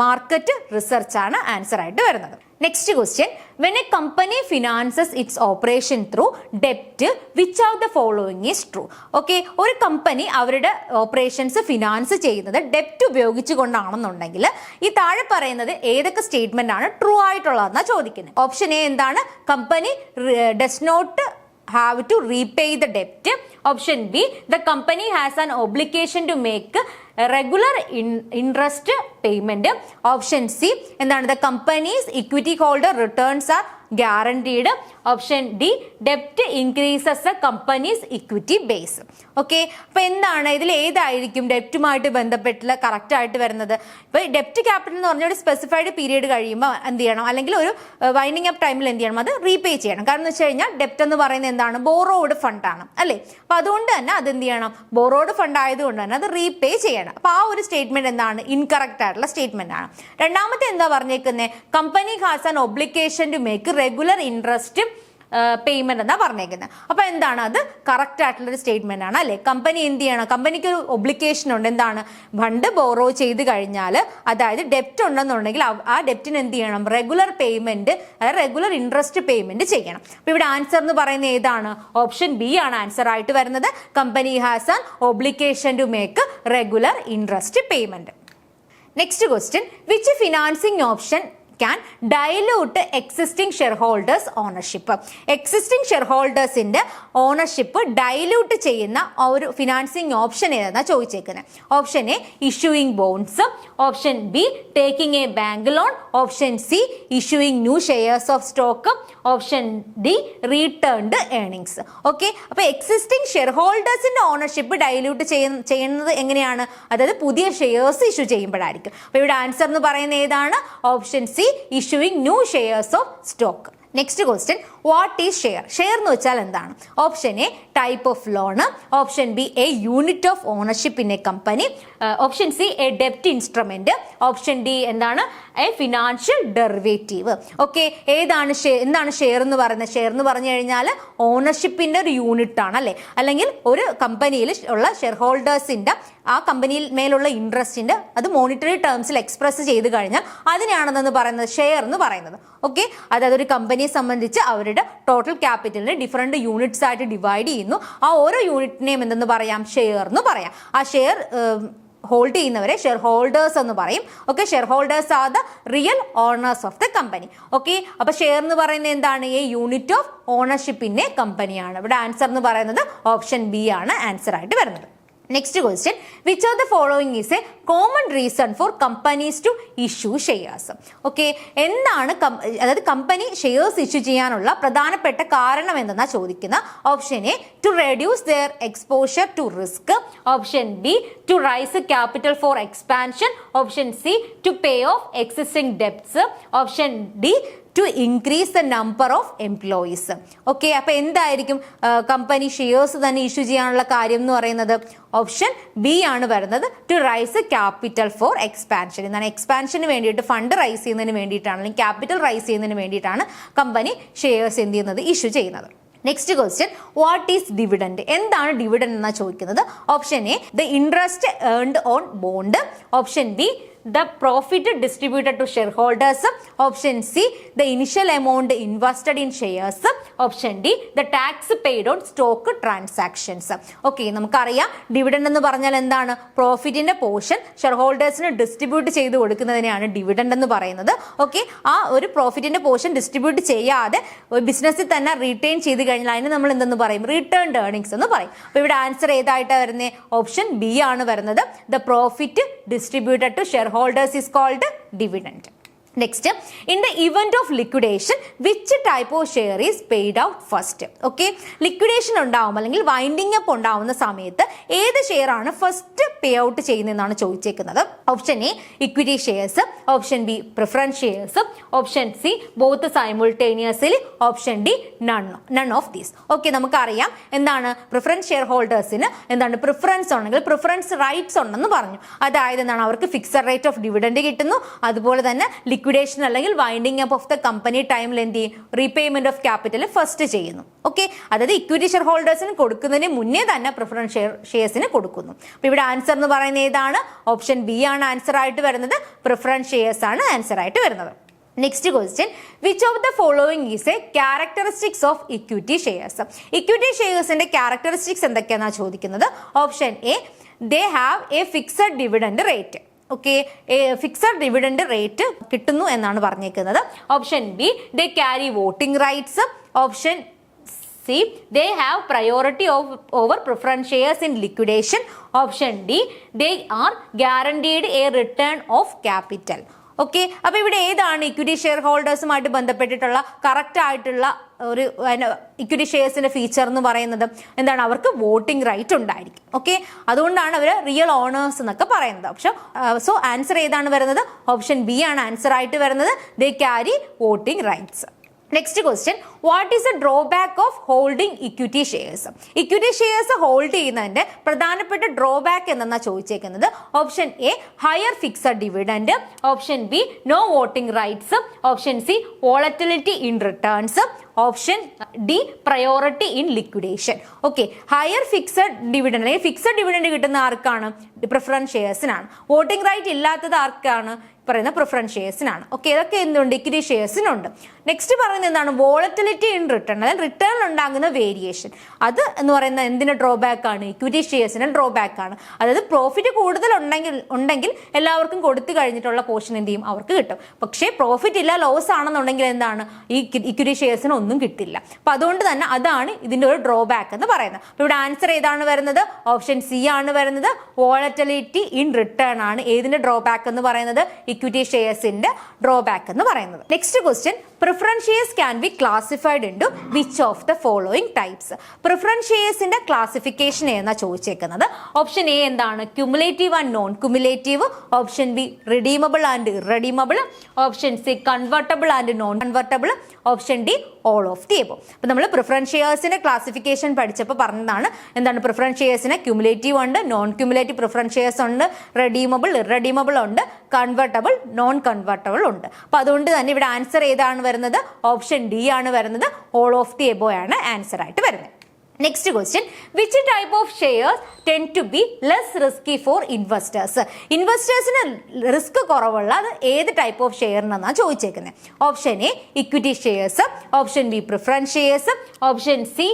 മാർക്കറ്റ് റിസർച്ച് ആണ് ആൻസർ ആയിട്ട് വരുന്നത്. Next question, when a company finances its operation through ഡെപ്റ്റ് which of the following is true. Okay, ഒരു കമ്പനി അവരുടെ ഓപ്പറേഷൻസ് ഫിനാൻസ് ചെയ്യുന്നത് ഡെപ്റ്റ് ഉപയോഗിച്ചു കൊണ്ടാണെന്നുണ്ടെങ്കിൽ ഈ താഴെ പറയുന്നത് ഏതൊക്കെ സ്റ്റേറ്റ്മെന്റ് ആണ് ട്രൂ ആയിട്ടുള്ളതെന്നാണ് ചോദിക്കുന്നത്. ഓപ്ഷൻ എ എന്താണ്? Company does not have to repay the debt. Option B, the company has an obligation to make regular interest payment. Option C, എന്താണ്? The company's equity holder returns are guaranteed. Option D, debt increases the company's equity base. Okay, അപ്പൊ എന്താണ് ഇതിൽ ഏതായിരിക്കും ഡെപ്റ്റുമായിട്ട് ബന്ധപ്പെട്ടുള്ള correct ആയിട്ട് വരുന്നത്? ഇപ്പൊ ഡെപ്റ്റ് capital എന്ന് പറഞ്ഞ ഒരു സ്പെസിഫൈഡ് പീരീഡ് കഴിയുമ്പോൾ എന്ത് ചെയ്യണം, അല്ലെങ്കിൽ ഒരു വൈൻഡിങ് അപ്പ് ടൈമിൽ എന്ത് ചെയ്യണം, അത് റീപേ ചെയ്യണം. കാരണം എന്ന് വെച്ച് കഴിഞ്ഞാൽ ഡെപ്റ്റ് എന്ന് പറയുന്നത് എന്താണ്? ബോറോഡ് ഫണ്ടാണ് അല്ലേ? അപ്പൊ അതുകൊണ്ട് തന്നെ അത് എന്ത് ചെയ്യണം? ബോറോഡ് ഫണ്ട് ആയതുകൊണ്ട് തന്നെ അത് റീപേ ചെയ്യണം. അപ്പൊ ആ ഒരു സ്റ്റേറ്റ്മെന്റ് എന്താണ്? ഇൻകറക്റ്റ് ആയിട്ടുള്ള സ്റ്റേറ്റ്മെന്റ് ആണ്. രണ്ടാമത്തെ എന്താ പറഞ്ഞേക്കുന്നത്? Company has an obligation to make regular interest payment എന്നാ പറഞ്ഞേക്കുന്നത്. അപ്പൊ എന്താണ്? അത് കറക്റ്റ് ആയിട്ടുള്ള ഒരു സ്റ്റേറ്റ്മെന്റ് ആണ് അല്ലെ? കമ്പനി എന്ത് ചെയ്യണം? കമ്പനിക്ക് ഒരു ഒബ്ലിഗേഷൻ ഉണ്ട്. എന്താണ്? ഫണ്ട് ബോറോ ചെയ്ത് കഴിഞ്ഞാൽ, അതായത് ഡെപ്റ്റ് ഉണ്ടെന്നുണ്ടെങ്കിൽ ആ ഡെപ്റ്റിന് എന്ത് ചെയ്യണം? റെഗുലർ പേയ്മെന്റ്, അതായത് റെഗുലർ ഇൻട്രസ്റ്റ് പേയ്മെന്റ് ചെയ്യണം. അപ്പൊ ഇവിടെ ആൻസർ എന്ന് പറയുന്നത് ഏതാണ്? ഓപ്ഷൻ ബി ആണ് ആൻസർ ആയിട്ട് വരുന്നത്. Company has an obligation to make regular interest payment. Next question, which financing option can dilute existing shareholders ownership. Existing ഷെയർഹോൾഡേഴ്സിന്റെ ഓണർഷിപ്പ് ഡൈല്യൂട്ട് ചെയ്യുന്ന ഒരു ഫിനാൻസിങ് ഓപ്ഷൻ ഏതാ ചോദിച്ചേക്കുന്നത്. Option A issuing bonds, option B taking a bank loan, option C issuing new shares of stock, option D returned earnings. Okay, അപ്പൊ existing ഷെയർഹോൾഡേഴ്സിന്റെ ownership dilute ചെയ്യുന്നത് എങ്ങനെയാണ്? അതായത് പുതിയ ഷെയർസ് ഇഷ്യൂ ചെയ്യുമ്പോഴായിരിക്കും. അപ്പൊ ഇവിടെ ആൻസർ എന്ന് പറയുന്നത് ഏതാണ്? Option C, issuing new shares of stock. Next question, what is share? Share എന്ന് വെച്ചാൽ എന്താണ്? Option A type of loan, option B a unit of ownership in a company, option C a ഡെപ്റ്റ് instrument, option D എന്താണ്? A financial derivative. Okay, ഏതാണ് എന്താണ് share എന്ന് പറയുന്നത്? Share എന്ന് പറഞ്ഞു കഴിഞ്ഞാൽ ഓണർഷിപ്പിന്റെ ഒരു യൂണിറ്റ് ആണ് അല്ലെ? അല്ലെങ്കിൽ ഒരു കമ്പനിയിൽ ഉള്ള ഷെയർ ഹോൾഡേഴ്സിന്റെ ആ കമ്പനിയിൽ മേലുള്ള ഇൻട്രസ്റ്റിന്റെ അത് മോണിറ്ററി ടേംസിൽ എക്സ്പ്രസ് ചെയ്ത് കഴിഞ്ഞാൽ അതിനാണെന്ന് പറയുന്നത് ഷെയർ എന്ന് പറയുന്നത്. ഓക്കെ, അതായത് ഒരു കമ്പനിയെ സംബന്ധിച്ച് അവരുടെ ടോട്ടൽ ക്യാപിറ്റലിനെ ഡിഫറെന്റ് യൂണിറ്റ്സ് ആയിട്ട് ഡിവൈഡ് ചെയ്യുന്നു. ആ ഓരോ യൂണിറ്റിനെയും എന്തെന്ന് പറയാം? ഷെയർ എന്ന് പറയാം. ആ ഷെയർ ഹോൾഡ് ചെയ്യുന്നവരെ ഷെയർ ഹോൾഡേഴ്സ് എന്ന് പറയും. Okay, share holders are the real owners of the company. Okay, അപ്പൊ ഷെയർ എന്ന് പറയുന്നത് എന്താണ്? എ യൂണിറ്റ് ഓഫ് ഓണർഷിപ്പിന്റെ കമ്പനിയാണ്. ഇവിടെ ആൻസർ എന്ന് പറയുന്നത് ഓപ്ഷൻ ബി ആണ് ആൻസർ ആയിട്ട് വരുന്നത്. Next question, which of the following is a common reason for companies to issue shares? Okay, എന്താണ് അതായത് കമ്പനി ഷെയർസ് ഇഷ്യൂ ചെയ്യാനുള്ള പ്രധാനപ്പെട്ട കാരണം എന്തെന്നാ ചോദിക്കുന്നത്. Option A to reduce their exposure to risk, option B to raise capital for expansion, option C to pay off existing debts, option D to increase the number of employees. Okay, അപ്പൊ എന്തായിരിക്കും company shares തന്നെ issue ചെയ്യാനുള്ള കാര്യം എന്ന് പറയുന്നത്? Option B ആണ് വരുന്നത്, to raise capital for expansion. എന്താണ്? എക്സ്പാൻഷന് വേണ്ടിയിട്ട് ഫണ്ട് റൈസ് ചെയ്യുന്നതിന് വേണ്ടിയിട്ടാണ്, അല്ലെങ്കിൽ ക്യാപിറ്റൽ റൈസ് ചെയ്യുന്നതിന് വേണ്ടിയിട്ടാണ് കമ്പനി ഷെയർസ് എന്ത് ചെയ്യുന്നത്? ഇഷ്യൂ ചെയ്യുന്നത്. Next question, what is dividend? എന്താണ് ഡിവിഡൻഡ് എന്നാ ചോദിക്കുന്നത്. Option A the interest earned on bond, option B the profit distributed to shareholders, option C the initial amount invested in shares, option D the tax paid on stock transactions. Okay, നമുക്കറിയാം dividend എന്ന് പറഞ്ഞാൽ എന്താണ്? പ്രോഫിറ്റിന്റെ portion share ഹോൾഡേഴ്സിന് distribute ചെയ്ത് കൊടുക്കുന്നതിനെയാണ് dividend എന്ന് പറയുന്നത്. Okay, ആ ഒരു പ്രോഫിറ്റിന്റെ portion distribute ചെയ്യാതെ ബിസിനസ്സിൽ തന്നെ റീറ്റെയിൻ ചെയ്ത് കഴിഞ്ഞാൽ അതിന് നമ്മൾ എന്തെന്ന് പറയും? റിട്ടേൺഡ് ഏർണിങ്സ് എന്ന് പറയും. അപ്പൊ ഇവിടെ ആൻസർ ഏതായിട്ടാണ് വരുന്നത്? ഓപ്ഷൻ ബി ആണ് വരുന്നത്. The profit distributed to share holders is called dividend. Next, in the event of liquidation, which type of share is paid out first? Okay, liquidation ഉണ്ടാവും അല്ലെങ്കിൽ വൈൻഡിങ് അപ്പ് ഉണ്ടാവുന്ന സമയത്ത് ഏത് ഷെയർ ആണ് first pay out ചെയ്യുന്നതെന്നാണ് ചോദിച്ചേക്കുന്നത്. Option A equity shares, option B preference shares, option C both simultaneously, option D none of these. Okay, നമുക്കറിയാം എന്താണ് പ്രിഫറൻസ് ഷെയർ ഹോൾഡേഴ്സിന് എന്താണ് പ്രിഫറൻസ് ഉണ്ടെങ്കിൽ പ്രിഫറൻസ് റൈറ്റ്സ് ഉണ്ടെന്ന് പറഞ്ഞു. അതായത് എന്താണ്? അവർക്ക് ഫിക്സഡ് റേറ്റ് ഓഫ് ഡിവിഡൻഡ് കിട്ടുന്നു, അതുപോലെ തന്നെ ലിക്വിഡേഷൻ ലിക്വിഡേഷൻ അല്ലെങ്കിൽ winding up of the company ടൈമിൽ എന്ത് ചെയ്യും, റീപേയ്മെന്റ് ഓഫ് ക്യാപിറ്റൽ ഫസ്റ്റ് ചെയ്യുന്നു. ഓക്കെ, അതായത് ഇക്വിറ്റി ഷെയർ ഹോൾഡേഴ്സിന് കൊടുക്കുന്നതിന് മുന്നേ തന്നെ പ്രിഫറൻസ് ഷെയർസിന് കൊടുക്കുന്നു. അപ്പൊ ഇവിടെ ആൻസർ എന്ന് പറയുന്നത് ഏതാണ്? ഓപ്ഷൻ ബി ആണ് ആൻസർ ആയിട്ട് വരുന്നത്. പ്രിഫറൻസ് ഷെയർസ് ആണ് ആൻസർ ആയിട്ട് വരുന്നത്. Next question, which of the following is a characteristics of equity shares? Equity ഷെയർസിന്റെ ക്യാരക്ടറിസ്റ്റിക്സ് എന്തൊക്കെയാണെന്നാണ് ചോദിക്കുന്നത്. Option A, they have a fixed dividend rate. Okay, fixed dividend rate കിട്ടുന്നു എന്നാണ് പറഞ്ഞേക്കുന്നത്. Option B, they carry voting rights. Option C, they have priority over preference shares in liquidation. Option D, they are guaranteed a return of capital. Okay, അപ്പൊ ഇവിടെ ഏതാണ് equity share ഹോൾഡേഴ്സുമായിട്ട് ബന്ധപ്പെട്ടിട്ടുള്ള correct ആയിട്ടുള്ള ഒരു equity ഷെയർസിന്റെ feature എന്ന് പറയുന്നത് എന്താണ്? അവർക്ക് വോട്ടിംഗ് റൈറ്റ് ഉണ്ടായിരിക്കും. ഓക്കെ, അതുകൊണ്ടാണ് അവർ റിയൽ ഓണേഴ്സ് എന്നൊക്കെ പറയുന്നത്. പക്ഷെ സോ ആൻസർ ഏതാണ് വരുന്നത്? ഓപ്ഷൻ ബി ആണ് ആൻസർ ആയിട്ട് വരുന്നത്. They carry voting rights. Next question, what is a drawback of holding equity shares? Equity shares hold ചെയ്യുന്നതിന്റെ പ്രധാനപ്പെട്ട ഡ്രോബാക്ക് എന്നാണ് ചോദിച്ചേക്കുന്നത്. Option A, higher fixed dividend. Option B, no voting rights. Option C, volatility in returns. Option D, priority in liquidation. Okay, higher fixed dividend അല്ലെങ്കിൽ fixed dividend കിട്ടുന്ന ആർക്കാണ്? Preference ഷെയർസിനാണ്. Voting right ഇല്ലാത്തത് ആർക്കാണ്? പറയുന്ന പ്രിഫറൻസ് ഷെയർസിനാണ്. ഓക്കെ, ഇതൊക്കെ എന്തുണ്ട്? Equity ഷെയർസിനുണ്ട്. Next പറയുന്നത് എന്താണ്? വോളറ്റിലിറ്റി ഇൻ റിട്ടേൺ, അതായത് റിട്ടേണിൽ ഉണ്ടാകുന്ന വേരിയേഷൻ. അത് എന്ന് പറയുന്നത് എന്തിന്റെ ഡ്രോബാക്ക് ആണ്? ഇക്വിറ്റി ഷെയർസിന്റെ ഡ്രോബാക്ക് ആണ്. അതായത് പ്രോഫിറ്റ് കൂടുതൽ ഉണ്ടെങ്കിൽ എല്ലാവർക്കും കൊടുത്തു കഴിഞ്ഞിട്ടുള്ള പോർഷൻ എന്ത് ചെയ്യും? അവർക്ക് കിട്ടും. പക്ഷേ പ്രോഫിറ്റ് ഇല്ല, ലോസ് ആണെന്നുണ്ടെങ്കിൽ എന്താണ്? ഈ ഇക്വിറ്റി ഷെയർസിന് ഒന്നും കിട്ടില്ല. അപ്പൊ അതുകൊണ്ട് തന്നെ അതാണ് ഇതിന്റെ ഒരു ഡ്രോബാക്ക് എന്ന് പറയുന്നത്. അപ്പൊ ഇവിടെ ആൻസർ ഏതാണ് വരുന്നത്? ഓപ്ഷൻ സി ആണ് വരുന്നത്. വോളറ്റിലിറ്റി ഇൻ റിട്ടേൺ ആണ് ഏതിന്റെ ഡ്രോബാക്ക് എന്ന് പറയുന്നത്? ഇക്വിറ്റി ഷെയർസിന്റെ ഡ്രോബാക്ക് എന്ന് പറയുന്നത്. Next question, preference shares can be classified into which of the following types? Preference ഷെയർസിന്റെ ക്ലാസിഫിക്കേഷൻ എന്നാ ചോദിച്ചേക്കുന്നത്. ഓപ്ഷൻ എ എന്താണ്? Cumulative and non cumulative. Option B, redeemable and irredeemable. Option C, convertible and non convertible. Option D, all of the above. അപ്പൊ നമ്മൾ preference ഷെയർസിന്റെ classification പഠിച്ചപ്പോൾ പറഞ്ഞതാണ് എന്താണ്? പ്രിഫറൻസ് ഷെയർസിന് ക്യുമുലേറ്റീവ് ഉണ്ട്, നോൺ ക്യുമുലേറ്റീവ് പ്രിഫറൻസ് ഷെയർസ് ഉണ്ട്, റെഡീമബിൾ ഇറഡീമബിൾ ഉണ്ട്, കൺവെർട്ടബിൾ നോൺ കൺവെർട്ടബിൾ ഉണ്ട്. അപ്പൊ അതുകൊണ്ട് തന്നെ ഇവിടെ ആൻസർ ഏതാണ് വരുന്നത്? ഓപ്ഷൻ ഡി ആണ് വരുന്നത്. ഓൾ ഓഫ് ദി എബോ ആണ് ആൻസർ ആയിട്ട് വരുന്നത്. Next question, which type of shares tend to be less risky for investors? ഇൻവെസ്റ്റേഴ്സിന് റിസ്ക് കുറവുള്ള അത് ഏത് ടൈപ്പ് ഓഫ് ഷെയറിനെന്നാണ് ചോദിച്ചേക്കുന്നത്. Option A, equity shares. Option B, preference shares. Option C,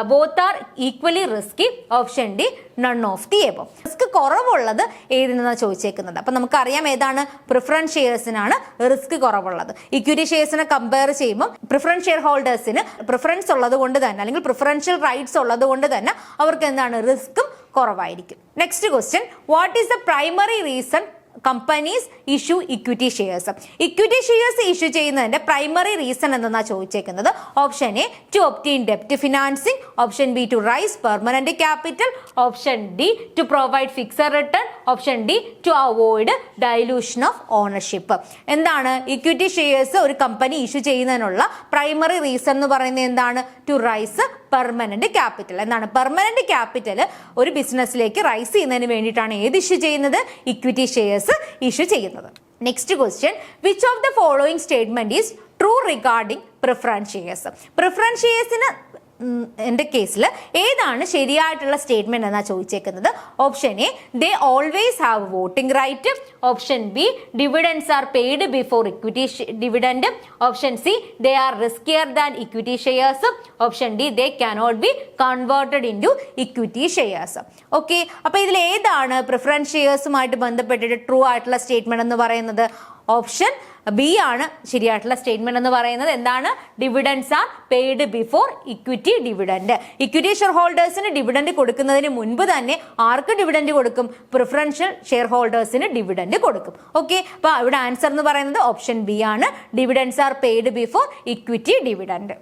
both are equally risky. Option D, none of the above. Risk കുറവുള്ളത് ഏതിനാണ് ചോദിച്ചേക്കുന്നത്. അപ്പൊ നമുക്കറിയാം ഏതാണ്? പ്രിഫറൻസ് ഷെയർസിനാണ് റിസ്ക് കുറവുള്ളത്. ഇക്വിറ്റി ഷെയർസിനെ കമ്പയർ ചെയ്യുമ്പോൾ പ്രിഫറൻസ് ഷെയർ ഹോൾഡേഴ്സിന് പ്രിഫറൻസ് ഉള്ളത് കൊണ്ട് തന്നെ അല്ലെങ്കിൽ പ്രിഫറൻഷ്യൽ റൈറ്റ്സ് ഉള്ളത് കൊണ്ട് തന്നെ അവർക്ക് എന്താണ്? റിസ്ക്കും കുറവായിരിക്കും. Next question, what is the primary reason companies issue equity shares? Equity shares issue ചെയ്യുന്നതിന്റെ പ്രൈമറി റീസൺ എന്തെന്നാണ് ചോദിച്ചേക്കുന്നത്. ഓപ്ഷൻ എ, ടു ഒബ്റ്റെയിൻ ഡെപ്റ്റ് financing. Option B, to raise permanent capital. Option D, to provide fixed return. Option D, to avoid dilution of ownership. എന്താണ് equity shares ഒരു company issue ചെയ്യുന്നതിനുള്ള primary reason എന്ന് പറയുന്നത്? എന്താണ്? To raise permanent capital. എന്താണ് permanent capital? ഒരു ബിസിനസ്സിലേക്ക് rice ചെയ്യുന്നതിന് വേണ്ടിയിട്ടാണ് ഏത് ഇഷ്യൂ ചെയ്യുന്നത്? ഇക്വിറ്റി ഷെയർസ് ഇഷ്യൂ ചെയ്യുന്നത്. Next question, which of the following statement is true regarding preference shares? Preference ഷെയർസിന് എന്റെ കേസിൽ ഏതാണ് ശരിയായിട്ടുള്ള സ്റ്റേറ്റ്മെന്റ് എന്നാ ചോദിച്ചേക്കുന്നത്. Option A, they always have voting right. Option B, dividends are paid before equity dividend. Option C, they are riskier than equity shares. Option D, they cannot be converted in to equity shares. Okay, അപ്പൊ ഇതിൽ ഏതാണ് preference ഷെയർസുമായിട്ട് ബന്ധപ്പെട്ടിട്ട് true ആയിട്ടുള്ള statement എന്ന് പറയുന്നത്? Option B ആണ് ശരിയായിട്ടുള്ള statement എന്ന് പറയുന്നത്. എന്താണ്? Dividends are paid before equity dividend. Equity share ഹോൾഡേഴ്സിന് ഡിവിഡൻഡ് കൊടുക്കുന്നതിന് മുൻപ് തന്നെ ആർക്ക് ഡിവിഡൻഡ് കൊടുക്കും? പ്രിഫറൻഷ്യൽ ഷെയർ ഹോൾഡേഴ്സിന് ഡിവിഡൻഡ് കൊടുക്കും. ഓക്കെ, അപ്പൊ ഇവിടെ ആൻസർ എന്ന് പറയുന്നത് ഓപ്ഷൻ ബി ആണ്. Dividends are paid before equity dividend.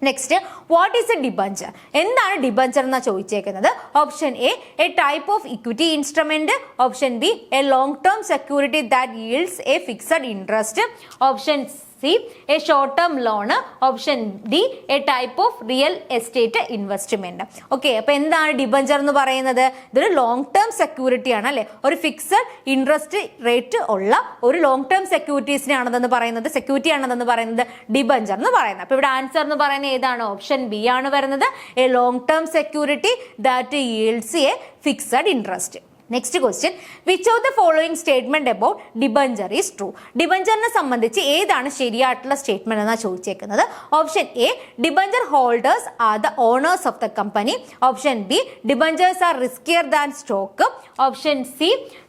Next, what is a debenture? എന്താണ് ഡിബഞ്ചർ എന്നാ ചോദിച്ചേക്കുന്നത്. Option A, a type of equity instrument. Option B, a long term security that yields a fixed interest. Option C A short term loan, option D A type of real estate investment. Okay, അപ്പൊ എന്താണ് debenture എന്ന് പറയുന്നത്? ഇതൊരു long term security ആണ് അല്ലെ, ഒരു fixed interest rate ഉള്ള ഒരു ലോങ് ടേം സെക്യൂരിറ്റീസിനെ ആണെന്ന് പറയുന്നത്, സെക്യൂരിറ്റി ആണെന്ന് പറയുന്നത് ഡിബഞ്ചർ എന്ന് പറയുന്നത്. അപ്പൊ ഇവിടെ ആൻസർ എന്ന് പറയുന്നത് ഏതാണ്? ഓപ്ഷൻ ബി ആണ് വരുന്നത്, a long term security that yields a fixed interest. Next question, which of the following statement about debenture is true? ഡിബഞ്ചറിനെ സംബന്ധിച്ച് ഏതാണ് ശരിയായിട്ടുള്ള സ്റ്റേറ്റ്മെന്റ് എന്നാണ് ചോദിച്ചേക്കുന്നത്. Option A, debenture holders are the owners of the company. Option B, debentures are riskier than stock. Option C,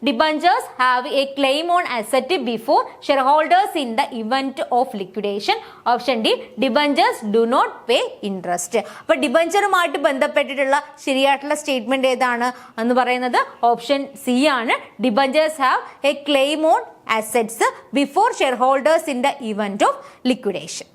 debentures have a claim on asset before share holders in the event of liquidation. Option D, debentures do not pay interest. അപ്പൊ ഡിബഞ്ചറുമായിട്ട് ബന്ധപ്പെട്ടിട്ടുള്ള ശരിയായിട്ടുള്ള statement ഏതാണ് എന്ന് പറയുന്നത് option C ആണ്. Debentures have a claim on assets before share holders in the event of liquidation.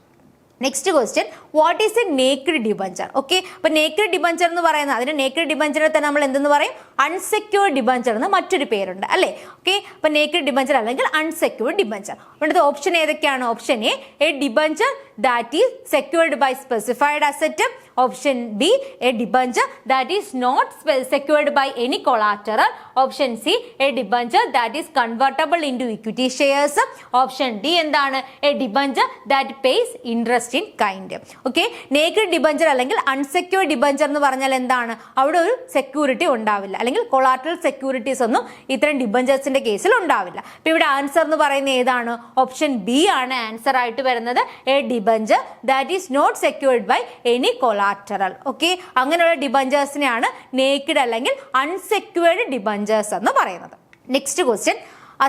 Next question, what is a naked debenture? Okay, അപ്പൊ naked debenture എന്ന് പറയുന്നത്, അതിന് നേക്ഡ് ഡിബഞ്ചറെ തന്നെ നമ്മൾ എന്തെന്ന് പറയും? അൺസെക്യൂർഡ് ഡിബഞ്ചർ എന്ന് മറ്റൊരു പേരുണ്ട് അല്ലേ. ഓക്കെ, അപ്പൊ നേക്ഡ് ഡിബഞ്ചർ അല്ലെങ്കിൽ അൺസെക്യൂർഡ് ഡിബഞ്ചർ. ഇവിടുത്തെ ഓപ്ഷൻ ഏതൊക്കെയാണ്? Option A debenture that is secured by specified asset. Option B, a debenture that is not secured by any collateral. Option C, a debenture that is convertible into equity shares. Option D എന്താണ്? A debenture that pays interest in kind. Okay, naked debenture അല്ലെങ്കിൽ unsecured debenture എന്ന് പറഞ്ഞാൽ എന്താണ്? അവിടെ ഒരു security ഉണ്ടാവില്ല, അല്ലെങ്കിൽ collateral securities ഒന്നും ഇത്തരം ഡിബഞ്ചേഴ്സിന്റെ കേസിൽ ഉണ്ടാവില്ല. അപ്പൊ ഇവിടെ ആൻസർ എന്ന് പറയുന്നത് ഏതാണ്? ഓപ്ഷൻ ബി ആണ് ആൻസർ ആയിട്ട് വരുന്നത്, a debenture that is not secured by any collateral. Okay, അങ്ങനെയുള്ള ഡിബഞ്ചേഴ്സിനെയാണ് നേക്ഡ് അല്ലെങ്കിൽ അൺസെക്യൂർഡ് ഡിബഞ്ചേഴ്സ് എന്ന് പറയുന്നത്. Next question,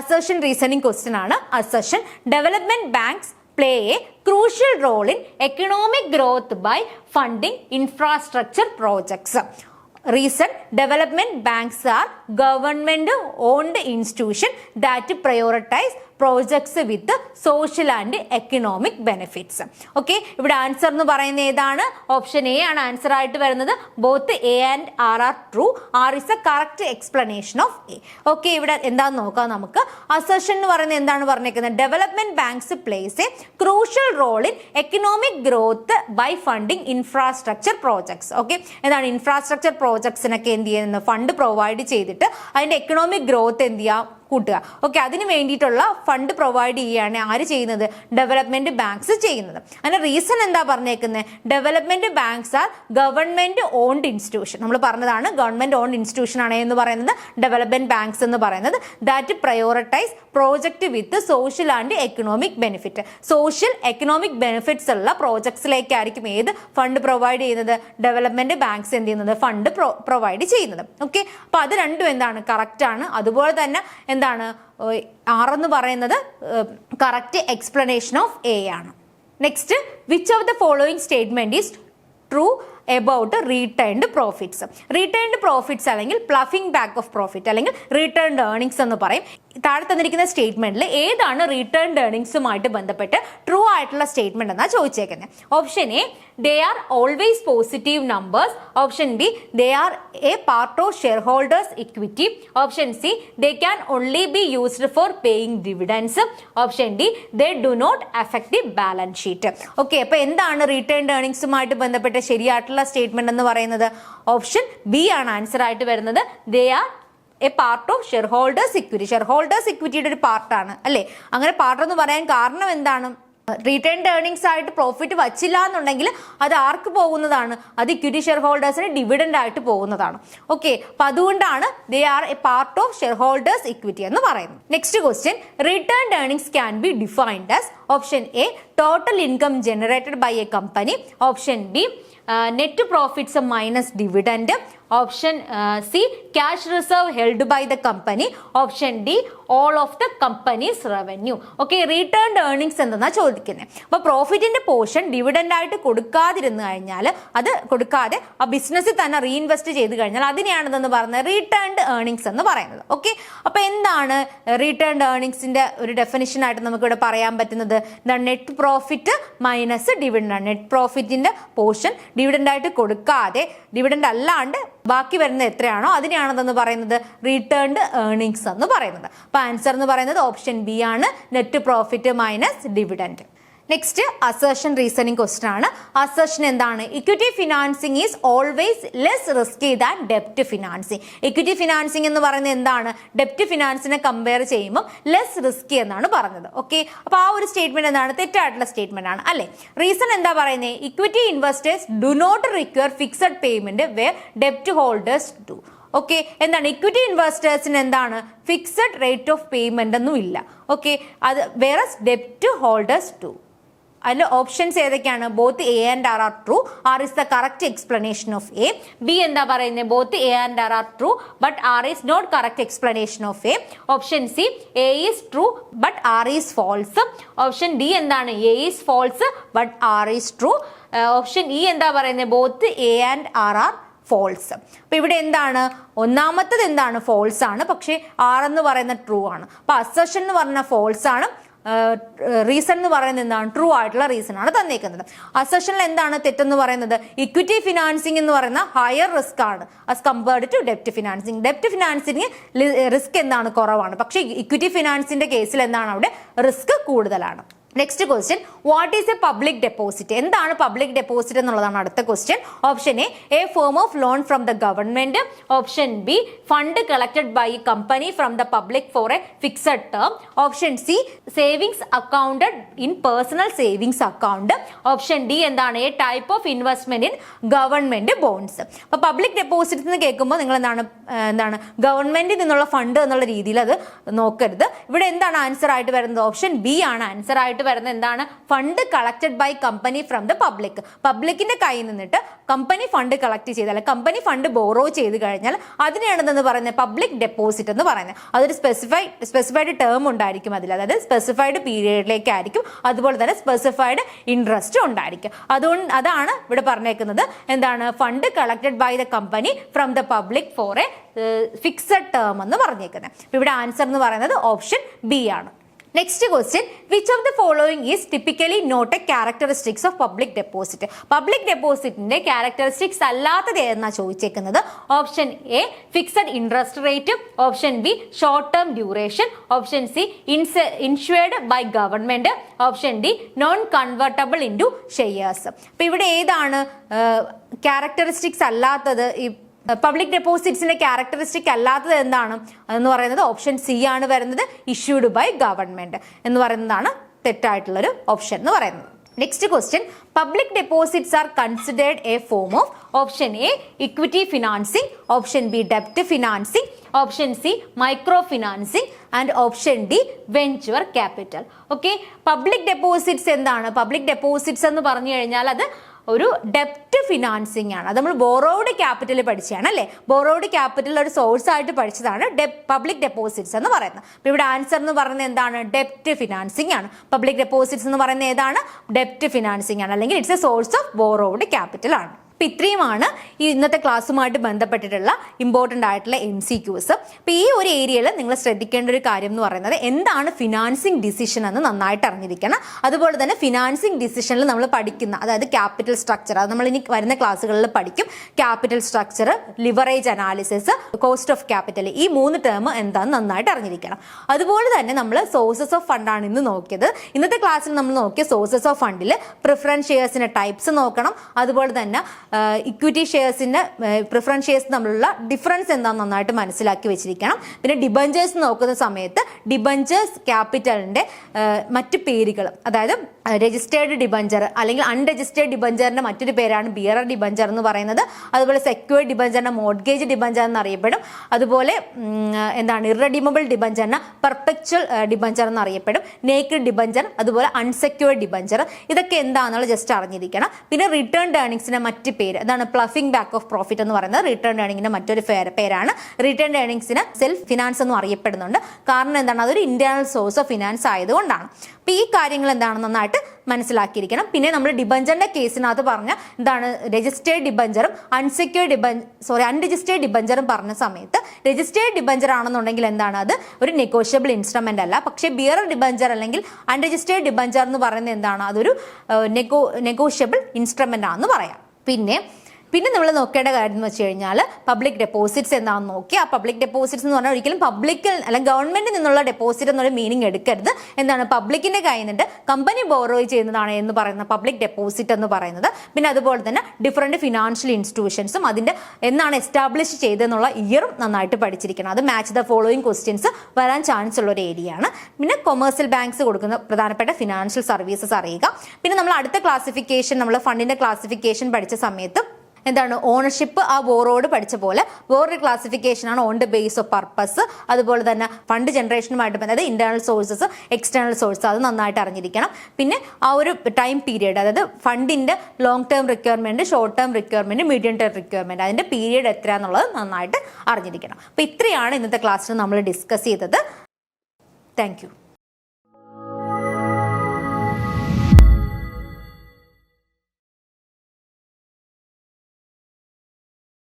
assertion reasoning question ആണ്. Assertion, development banks play a crucial role in economic growth by funding infrastructure projects. Reason, development banks are government owned institution that prioritize projects with social and economic benefits. Okay, ഇവിടെ answer എന്ന് പറയുന്നത് ഏതാണ്? Option A ആണ് answer ആയിട്ട് വരുന്നത്. Both A and R are true. R is a correct explanation of A. Okay, ഇവിടെ എന്താന്ന് നോക്കാം നമുക്ക്. അസർഷൻ എന്ന് പറയുന്നത് എന്താണ് പറഞ്ഞേക്കുന്നത്? Development banks plays a crucial role in economic growth by funding infrastructure projects. Okay, എന്താണ് ഇൻഫ്രാസ്ട്രക്ചർ പ്രോജക്ട്സിനൊക്കെ എന്ത് ചെയ്യുന്നത്? ഫണ്ട് പ്രൊവൈഡ് ചെയ്തിട്ട് അതിന്റെ എക്കണോമിക് ഗ്രോത്ത് എന്ത് ചെയ്യുക? കൂട്ടുക. ഓക്കെ, അതിന് വേണ്ടിയിട്ടുള്ള ഫണ്ട് പ്രൊവൈഡ് ചെയ്യുകയാണ് ആര് ചെയ്യുന്നത്? ഡെവലപ്മെന്റ് ബാങ്ക്സ് ചെയ്യുന്നത്. അതിന്റെ റീസൺ എന്താ പറഞ്ഞേക്കുന്നത്? Development banks are government owned institution. നമ്മൾ പറഞ്ഞതാണ് ഗവൺമെന്റ് ഓൺഡ് ഇൻസ്റ്റിറ്റ്യൂഷൻ ആണ് എന്ന് പറയുന്നത് ഡെവലപ്മെന്റ് ബാങ്ക്സ് എന്ന് പറയുന്നത്. That prioritise project with social and economic benefit. Social economic benefits ഉള്ള പ്രോജക്ട്സിലേക്കായിരിക്കും ഏത് ഫണ്ട് പ്രൊവൈഡ് ചെയ്യുന്നത്? ഡെവലപ്മെന്റ് ബാങ്ക്സ് എന്ത് ചെയ്യുന്നത്? ഫണ്ട് പ്രൊവൈഡ് ചെയ്യുന്നത്. ഓക്കെ, അപ്പൊ അത് രണ്ടും എന്താണ്? കറക്റ്റ് ആണ്. അതുപോലെ തന്നെ എന്താണ് ആറെന്ന് പറയുന്നത് കറക്റ്റ് എക്സ്പ്ലനേഷൻ ഓഫ് എ ആണ്. Next, which of the following statement is true about retained profits? Retained profits അല്ലെങ്കിൽ പ്ലഫിംഗ് ബാക്ക് ഓഫ് പ്രോഫിറ്റ് അല്ലെങ്കിൽ റീടേൺഡ് ഏർണിംഗ്സ് എന്ന് പറയും. താഴെ തന്നിരിക്കുന്ന സ്റ്റേറ്റ്മെന്റിൽ ഏതാണ് റീടേൺഡ് ഏർണിംഗ്സുമായിട്ട് ബന്ധപ്പെട്ട് ട്രൂ ആയിട്ടുള്ള സ്റ്റേറ്റ്മെന്റ് എന്നാണ് ചോദിച്ചേക്കുന്നത്. Option A, they are always positive numbers. Option B, they are a part of share holders equity. Option C, they can only be used for paying dividends. Option D, they do not affect the balance sheet. Okay, അപ്പൊ എന്താണ് റീടേൺഡ് ഏർണിംഗ്സുമായിട്ട് ബന്ധപ്പെട്ട ശരിയായിട്ടുള്ള statement എന്ന് പറയുന്നത്? Option B ആണ് answer ആയിട്ട് വരുന്നത്. They are a part of share holders equity. Share holders ഇക്വിറ്റിയുടെ ഒരു പാർട്ടാണ് അല്ലേ. അങ്ങനെ പാർട്ട് എന്ന് പറയാൻ കാരണം എന്താണ്? റീടേൺഡ് ഏർണിംഗ്സ് ആയിട്ട് പ്രോഫിറ്റ് വച്ചില്ല എന്നുണ്ടെങ്കിൽ അത് ആർക്ക് പോകുന്നതാണ്? അത് ഇക്വിറ്റി ഷെയർ ഹോൾഡേഴ്സിന് ഡിവിഡൻഡ് ആയിട്ട് പോകുന്നതാണ്. ഓക്കെ, അപ്പൊ അതുകൊണ്ടാണ് they are a part of share holders equity എന്ന് പറയുന്നത്. Next question, retained earnings can be defined as option A, total income generated by a company. Option B, net profits minus dividend. Option C, cash reserve held by the company. Option D, all of the company's revenue. Okay, retained earnings എന്തെന്നാ ചോദിക്കുന്നത്. അപ്പൊ പ്രോഫിറ്റിന്റെ portion dividend ആയിട്ട് കൊടുക്കാതിരുന്നു കഴിഞ്ഞാൽ, അത് കൊടുക്കാതെ ആ ബിസിനസ്സിൽ തന്നെ റീഇൻവെസ്റ്റ് ചെയ്ത് കഴിഞ്ഞാൽ അതിനെയാണെന്ന് പറയുന്നത് റീടേൺഡ് ഏർണിംഗ്സ് എന്ന് പറയുന്നത്. ഓക്കെ, അപ്പൊ എന്താണ് റീടേൺഡ് ഏർണിംഗ്സിന്റെ ഒരു ഡെഫിനിഷൻ ആയിട്ട് നമുക്ക് ഇവിടെ പറയാൻ പറ്റുന്നത്? Net profit minus dividend. Net പ്രോഫിറ്റിന്റെ പോർഷൻ ഡിവിഡൻഡ് ആയിട്ട് കൊടുക്കാതെ, ഡിവിഡൻഡ് അല്ലാണ്ട് ബാക്കി വരുന്നത് എത്രയാണോ അതിനെയാണെന്ന് പറയുന്നത് റീടേൺഡ് ഏർണിംഗ്സ് എന്ന് പറയുന്നത്. അപ്പൊ ആൻസർ എന്ന് പറയുന്നത് ഓപ്ഷൻ ബി ആണ്, net profit minus dividend. Next assertion reasoning question ആണ്. അസേർഷൻ എന്താണ്? Equity financing is always less risky than ഡെപ്റ്റ് ഫിനാൻസിങ്. ഇക്വിറ്റി ഫിനാൻസിങ് എന്ന് പറയുന്നത് എന്താണ്? ഡെപ്റ്റ് ഫിനാൻസിനെ കമ്പയർ ചെയ്യുമ്പോൾ ലെസ് റിസ്കി എന്നാണ് പറഞ്ഞത്. ഓക്കെ, അപ്പൊ ആ ഒരു സ്റ്റേറ്റ്മെന്റ് എന്താണ്? തെറ്റായിട്ടുള്ള സ്റ്റേറ്റ്മെന്റ് ആണ് അല്ലെ. റീസൺ എന്താ പറയുന്നത്? Equity investors do not require fixed payment where ഡെപ്റ്റ് ഹോൾഡേഴ്സ് ഡു. ഓക്കെ, എന്താണ്? ഇക്വിറ്റി ഇൻവെസ്റ്റേഴ്സിന് എന്താണ്? ഫിക്സഡ് റേറ്റ് ഓഫ് പേയ്മെന്റ് ഒന്നും ഇല്ല. ഓക്കെ, അത് വേറെ ഡെപ്റ്റ് ഹോൾഡേഴ്സ് ഡു. അതിൽ ഓപ്ഷൻസ് ഏതൊക്കെയാണ്? Both A and R are true, R is the correct explanation of A. B എന്താ പറയുന്നത്? Both A and R are true but R is not correct explanation of A. Option C A is true but R is false. Option D എന്താണ്? A is false but R is true. Option E എന്താ പറയുന്നത്? Both A and R are false. അപ്പൊ ഇവിടെ എന്താണ്? ഒന്നാമത്തത് എന്താണ്? False ആണ്, പക്ഷേ ആർ എന്ന് പറയുന്ന ട്രൂ ആണ്. അപ്പൊ അസർഷൻ എന്ന് പറഞ്ഞ ഫോൾസ് ആണ്, റീസൺ എന്ന് പറയുന്നത് എന്താണ്? ട്രൂ ആയിട്ടുള്ള റീസൺ ആണ് തന്നേക്കുന്നത്. അസർഷനിൽ എന്താണ് തെറ്റെന്ന് പറയുന്നത്? ഇക്വിറ്റി ഫിനാൻസിങ് എന്ന് പറയുന്ന ഹയർ റിസ്ക് ആണ് as compared to ഡെപ്റ്റ് financing. ഡെപ്റ്റ് financing risk എന്താണ്? കുറവാണ്. പക്ഷേ ഇക്വിറ്റി ഫിനാൻസിന്റെ കേസിൽ എന്താണ്? അവിടെ റിസ്ക് കൂടുതലാണ്. Next question, what is a public deposit? എന്താണ് പബ്ലിക് ഡെപ്പോസിറ്റ് എന്നുള്ളതാണ് അടുത്ത question. Option A form of loan from the government. Option B fund collected by company from the public for a fixed term. Option C savings accounted in personal savings account. Option D എന്താണ്? A type of investment in government bonds. അപ്പൊ public deposit എന്ന് കേൾക്കുമ്പോൾ നിങ്ങൾ എന്താണ് ഗവൺമെന്റിൽ നിന്നുള്ള fund എന്നുള്ള രീതിയിൽ അത് നോക്കരുത്. ഇവിടെ എന്താണ് ആൻസർ ആയിട്ട് വരുന്നത്? ഓപ്ഷൻ ബി ആണ് ആൻസർ ആയിട്ട് വരുന്നത്. എന്താണ്? Fund collected by company from the public. പബ്ലിക്കിന്റെ കയ്യിൽ നിന്നിട്ട് കമ്പനി ഫണ്ട് കളക്ട് ചെയ്താൽ, കമ്പനി ഫണ്ട് ബോറോ ചെയ്ത് കഴിഞ്ഞാൽ അതിനെയാണെന്ന് പറയുന്നത് പബ്ലിക് ഡെപ്പോസിറ്റ് എന്ന് പറയുന്നത്. അതൊരു സ്പെസിഫൈഡ് ടേം ഉണ്ടായിരിക്കും അതിൽ, അതായത് സ്പെസിഫൈഡ് പീരിയഡിലേക്കായിരിക്കും. അതുപോലെ തന്നെ സ്പെസിഫൈഡ് ഇൻട്രസ്റ്റ് ഉണ്ടായിരിക്കും. അതാണ് ഇവിടെ പറഞ്ഞേക്കുന്നത്. എന്താണ്? Fund collected by the company from the public for a fixed term എന്ന് പറഞ്ഞേക്കുന്നത്. ഇവിടെ ആൻസർ എന്ന് പറയുന്നത് ഓപ്ഷൻ ബി ആണ്. Next question, which of the following is typically not a characteristics of public deposit? Public ഡെപ്പോസിറ്റിന്റെ ക്യാരക്ടറിസ്റ്റിക്സ് അല്ലാത്തത് ഏതെന്നാ ചോദിച്ചേക്കുന്നത്. Option A fixed interest rate. Option B short term duration. Option C insured by government. Option D non convertible into shares. അപ്പൊ ഇവിടെ ഏതാണ് characteristics അല്ലാത്തത്? ഈ public ഡെപ്പോസിറ്റ്സിന്റെ characteristic അല്ലാത്തത് എന്താണ് എന്ന് പറയുന്നത്? ഓപ്ഷൻ സി ആണ് വരുന്നത്, ഇഷ്യൂഡ് ബൈ ഗവൺമെന്റ് എന്ന് പറയുന്നതാണ് തെറ്റായിട്ടുള്ളൊരു ഓപ്ഷൻ എന്ന് പറയുന്നത്. Next question, public deposits are considered a form of. Option A equity financing. Option B ഡെപ്റ്റ് financing. Option C micro financing and option D venture capital. Okay, public deposits എന്താണ്? Public deposits എന്ന് പറഞ്ഞു കഴിഞ്ഞാൽ അത് ഒരു ഡെപ്റ്റ് financing ആണ്. അത് നമ്മൾ ബോറോഡ് ക്യാപിറ്റൽ പഠിച്ചതാണ് അല്ലേ. ബോറോഡ് ക്യാപിറ്റൽ ഒരു സോഴ്സ് ആയിട്ട് പഠിച്ചതാണ് പബ്ലിക് ഡെപ്പോസിറ്റ്സ് എന്ന് പറയുന്നത്. അപ്പൊ ഇവിടെ ആൻസർ എന്ന് പറയുന്നത് എന്താണ്? ഡെപ്റ്റ് ഫിനാൻസിങ് ആണ്. പബ്ലിക് ഡെപ്പോസിറ്റ്സ് എന്ന് പറയുന്നത് ഏതാണ്? ഡെപ്റ്റ് ഫിനാൻസിങ് ആണ്, അല്ലെങ്കിൽ it's A source of borrowed capital ആണ്. അപ്പം ഇത്രയുമാണ് ഈ ഇന്നത്തെ ക്ലാസ്സുമായിട്ട് ബന്ധപ്പെട്ടിട്ടുള്ള ഇമ്പോർട്ടൻ്റ് ആയിട്ടുള്ള MCQs. അപ്പം ഈ ഒരു ഏരിയയിൽ നിങ്ങൾ ശ്രദ്ധിക്കേണ്ട ഒരു കാര്യം എന്ന് പറയുന്നത് എന്താണ് ഫിനാൻസിങ് ഡിസിഷൻ എന്ന് നന്നായിട്ട് അറിഞ്ഞിരിക്കണം. അതുപോലെ തന്നെ ഫിനാൻസിങ് ഡിസിഷനിൽ നമ്മൾ പഠിക്കുന്ന, അതായത് ക്യാപിറ്റൽ സ്ട്രക്ചർ, അത് നമ്മൾ ഇനി വരുന്ന ക്ലാസ്സുകളിൽ പഠിക്കും. Capital structure, leverage analysis, cost of capital, ഈ 3 ടേം എന്താണെന്ന് നന്നായിട്ട് അറിഞ്ഞിരിക്കണം. അതുപോലെ തന്നെ നമ്മൾ സോഴ്സസ് ഓഫ് ഫണ്ടാണ് ഇന്ന് നോക്കിയത്. ഇന്നത്തെ ക്ലാസ്സിൽ നമ്മൾ നോക്കിയ സോഴ്സസ് ഓഫ് ഫണ്ടിൽ പ്രിഫറൻസ് ഷെയർസിന്റെ ടൈപ്സ് നോക്കണം. അതുപോലെ തന്നെ ഇക്വിറ്റി ഷെയർസിന്റെ പ്രിഫറൻസ് ഷെയർസ് തമ്മിലുള്ള ഡിഫറൻസ് എന്താണെന്ന് നന്നായിട്ട് മനസ്സിലാക്കി വെച്ചിരിക്കണം. പിന്നെ ഡിബഞ്ചേഴ്സ് നോക്കുന്ന സമയത്ത് ഡിബഞ്ചേഴ്സ് ക്യാപിറ്റലിന്റെ മറ്റു പേരുകൾ, അതായത് രജിസ്റ്റേർഡ് ഡിബഞ്ചർ അല്ലെങ്കിൽ അൺരജിസ്റ്റേർഡ് ഡിബഞ്ചറിന്റെ മറ്റൊരു പേരാണ് ബിയറർ ഡിബഞ്ചർ എന്ന് പറയുന്നത്. അതുപോലെ സെക്യൂർഡ് ഡിബഞ്ചറിന്റെ മോർഗേജ് ഡിബഞ്ചർ എന്നറിയപ്പെടും. അതുപോലെ എന്താണ് irredeemable ഡിബഞ്ചറിന് perpetual debenture എന്നറിയപ്പെടും. Naked debenture, അതുപോലെ അൺസെക്യൂർഡ് ഡിബഞ്ചർ, ഇതൊക്കെ എന്താണെന്നുള്ള ജസ്റ്റ് അറിഞ്ഞിരിക്കണം. പിന്നെ റിട്ടേൺഡ് ഏർണിംഗ്സിന്റെ മറ്റ് പേര് അതാണ് പ്ലഫിംഗ് ബാക്ക് ഓഫ് പ്രോഫിറ്റ് എന്ന് പറയുന്നത് റിട്ടേൺ ഏർണിംഗിന്റെ മറ്റൊരു പേരാണ്. റിട്ടേൺ ഏർണിംഗ്സിന് സെൽഫ് ഫിനാൻസ് എന്നും അറിയപ്പെടുന്നുണ്ട്. കാരണം എന്താണ്? അതൊരു ഇന്റേണൽ സോഴ്സ് ഓഫ് ഫിനാൻസ് ആയതുകൊണ്ടാണ്. അപ്പൊ ഈ കാര്യങ്ങൾ എന്താണ് നന്നായിട്ട് മനസ്സിലാക്കിയിരിക്കണം. പിന്നെ നമ്മൾ ഡിബഞ്ചറിന്റെ കേസിനകത്ത് പറഞ്ഞ എന്താണ് രജിസ്റ്റേർഡ് ഡിബഞ്ചറും അൺരജിസ്റ്റേർഡ് ഡിബഞ്ചറും പറഞ്ഞ സമയത്ത് രജിസ്റ്റേർഡ് ഡിബഞ്ചർ ആണെന്നുണ്ടെങ്കിൽ എന്താണ് അത് ഒരു നെഗോഷ്യബിൾ ഇൻസ്ട്രുമെന്റ് അല്ല. പക്ഷേ ബിയറർ ഡിബഞ്ചർ അല്ലെങ്കിൽ അൺരജിസ്റ്റേർഡ് ഡിബഞ്ചർ എന്ന് പറയുന്നത് എന്താണ്? അതൊരു നെഗോഷ്യബിൾ ഇൻസ്ട്രുമെന്റ് ആണെന്ന് പറയാം. പിന്നെ പിന്നെ നമ്മൾ നോക്കേണ്ട കാര്യം എന്ന് വെച്ച് കഴിഞ്ഞാൽ പബ്ലിക് ഡെപ്പോസിറ്റ്സ് എന്താണെന്ന് നോക്കി. ആ പബ്ലിക് ഡെപ്പോസിറ്റ്സ് എന്ന് പറഞ്ഞാൽ ഒരിക്കലും പബ്ലിക്കിൽ അല്ലെങ്കിൽ ഗവൺമെന്റിൽ നിന്നുള്ള ഡെപ്പോസിറ്റ് എന്നൊരു മീനിങ് എടുക്കരുത്. എന്താണ് പബ്ലിക്കിന്റെ കയ്യിൽ നിന്നിട്ട് കമ്പനി ബോറോയ് ചെയ്യുന്നതാണ് എന്ന് പറയുന്ന പബ്ലിക് ഡെപ്പോസിറ്റ് എന്ന് പറയുന്നത്. പിന്നെ അതുപോലെ തന്നെ ഡിഫറെന്റ് ഫിനാൻഷ്യൽ ഇൻസ്റ്റിറ്റ്യൂഷൻസും അതിന്റെ എന്നാണ് എസ്റ്റാബ്ലിഷ് ചെയ്തതെന്നുള്ള ഇയറും നന്നായിട്ട് പഠിച്ചിരിക്കണം. അത് മാച്ച് ദ ഫോളോയിങ് ക്വസ്റ്റ്യൻസ് വരാൻ ചാൻസ് ഉള്ള ഒരു ഏരിയ ആണ്. പിന്നെ കൊമേഴ്സ്യൽ ബാങ്ക്സ് കൊടുക്കുന്ന പ്രധാനപ്പെട്ട ഫിനാൻഷ്യൽ സർവീസസ് അറിയുക. പിന്നെ നമ്മൾ അടുത്ത ക്ലാസിഫിക്കേഷൻ നമ്മൾ ഫണ്ടിന്റെ ക്ലാസിഫിക്കേഷൻ പഠിച്ച സമയത്ത് എന്താണ് ഓണർഷിപ്പ് ആ ബോറോഡ് പഠിച്ച പോലെ വേറൊരു ക്ലാസിഫിക്കേഷൻ ആണ് on the base of purpose. അതുപോലെ തന്നെ ഫണ്ട് ജനറേഷനുമായിട്ട് അതായത് ഇന്റേണൽ സോഴ്സസ് എക്സ്റ്റേണൽ സോഴ്സ് അത് നന്നായിട്ട് അറിഞ്ഞിരിക്കണം. പിന്നെ ആ ഒരു ടൈം പീരിയഡ് അതായത് ഫണ്ടിന്റെ long term requirement, short term requirement, medium term requirement അതിന്റെ പീരിയഡ് എത്ര എന്നുള്ളത് നന്നായിട്ട് അറിഞ്ഞിരിക്കണം. അപ്പൊ ഇത്രയാണ് ഇന്നത്തെ ക്ലാസ്സിൽ നമ്മൾ ഡിസ്കസ് ചെയ്തത്. Thank you.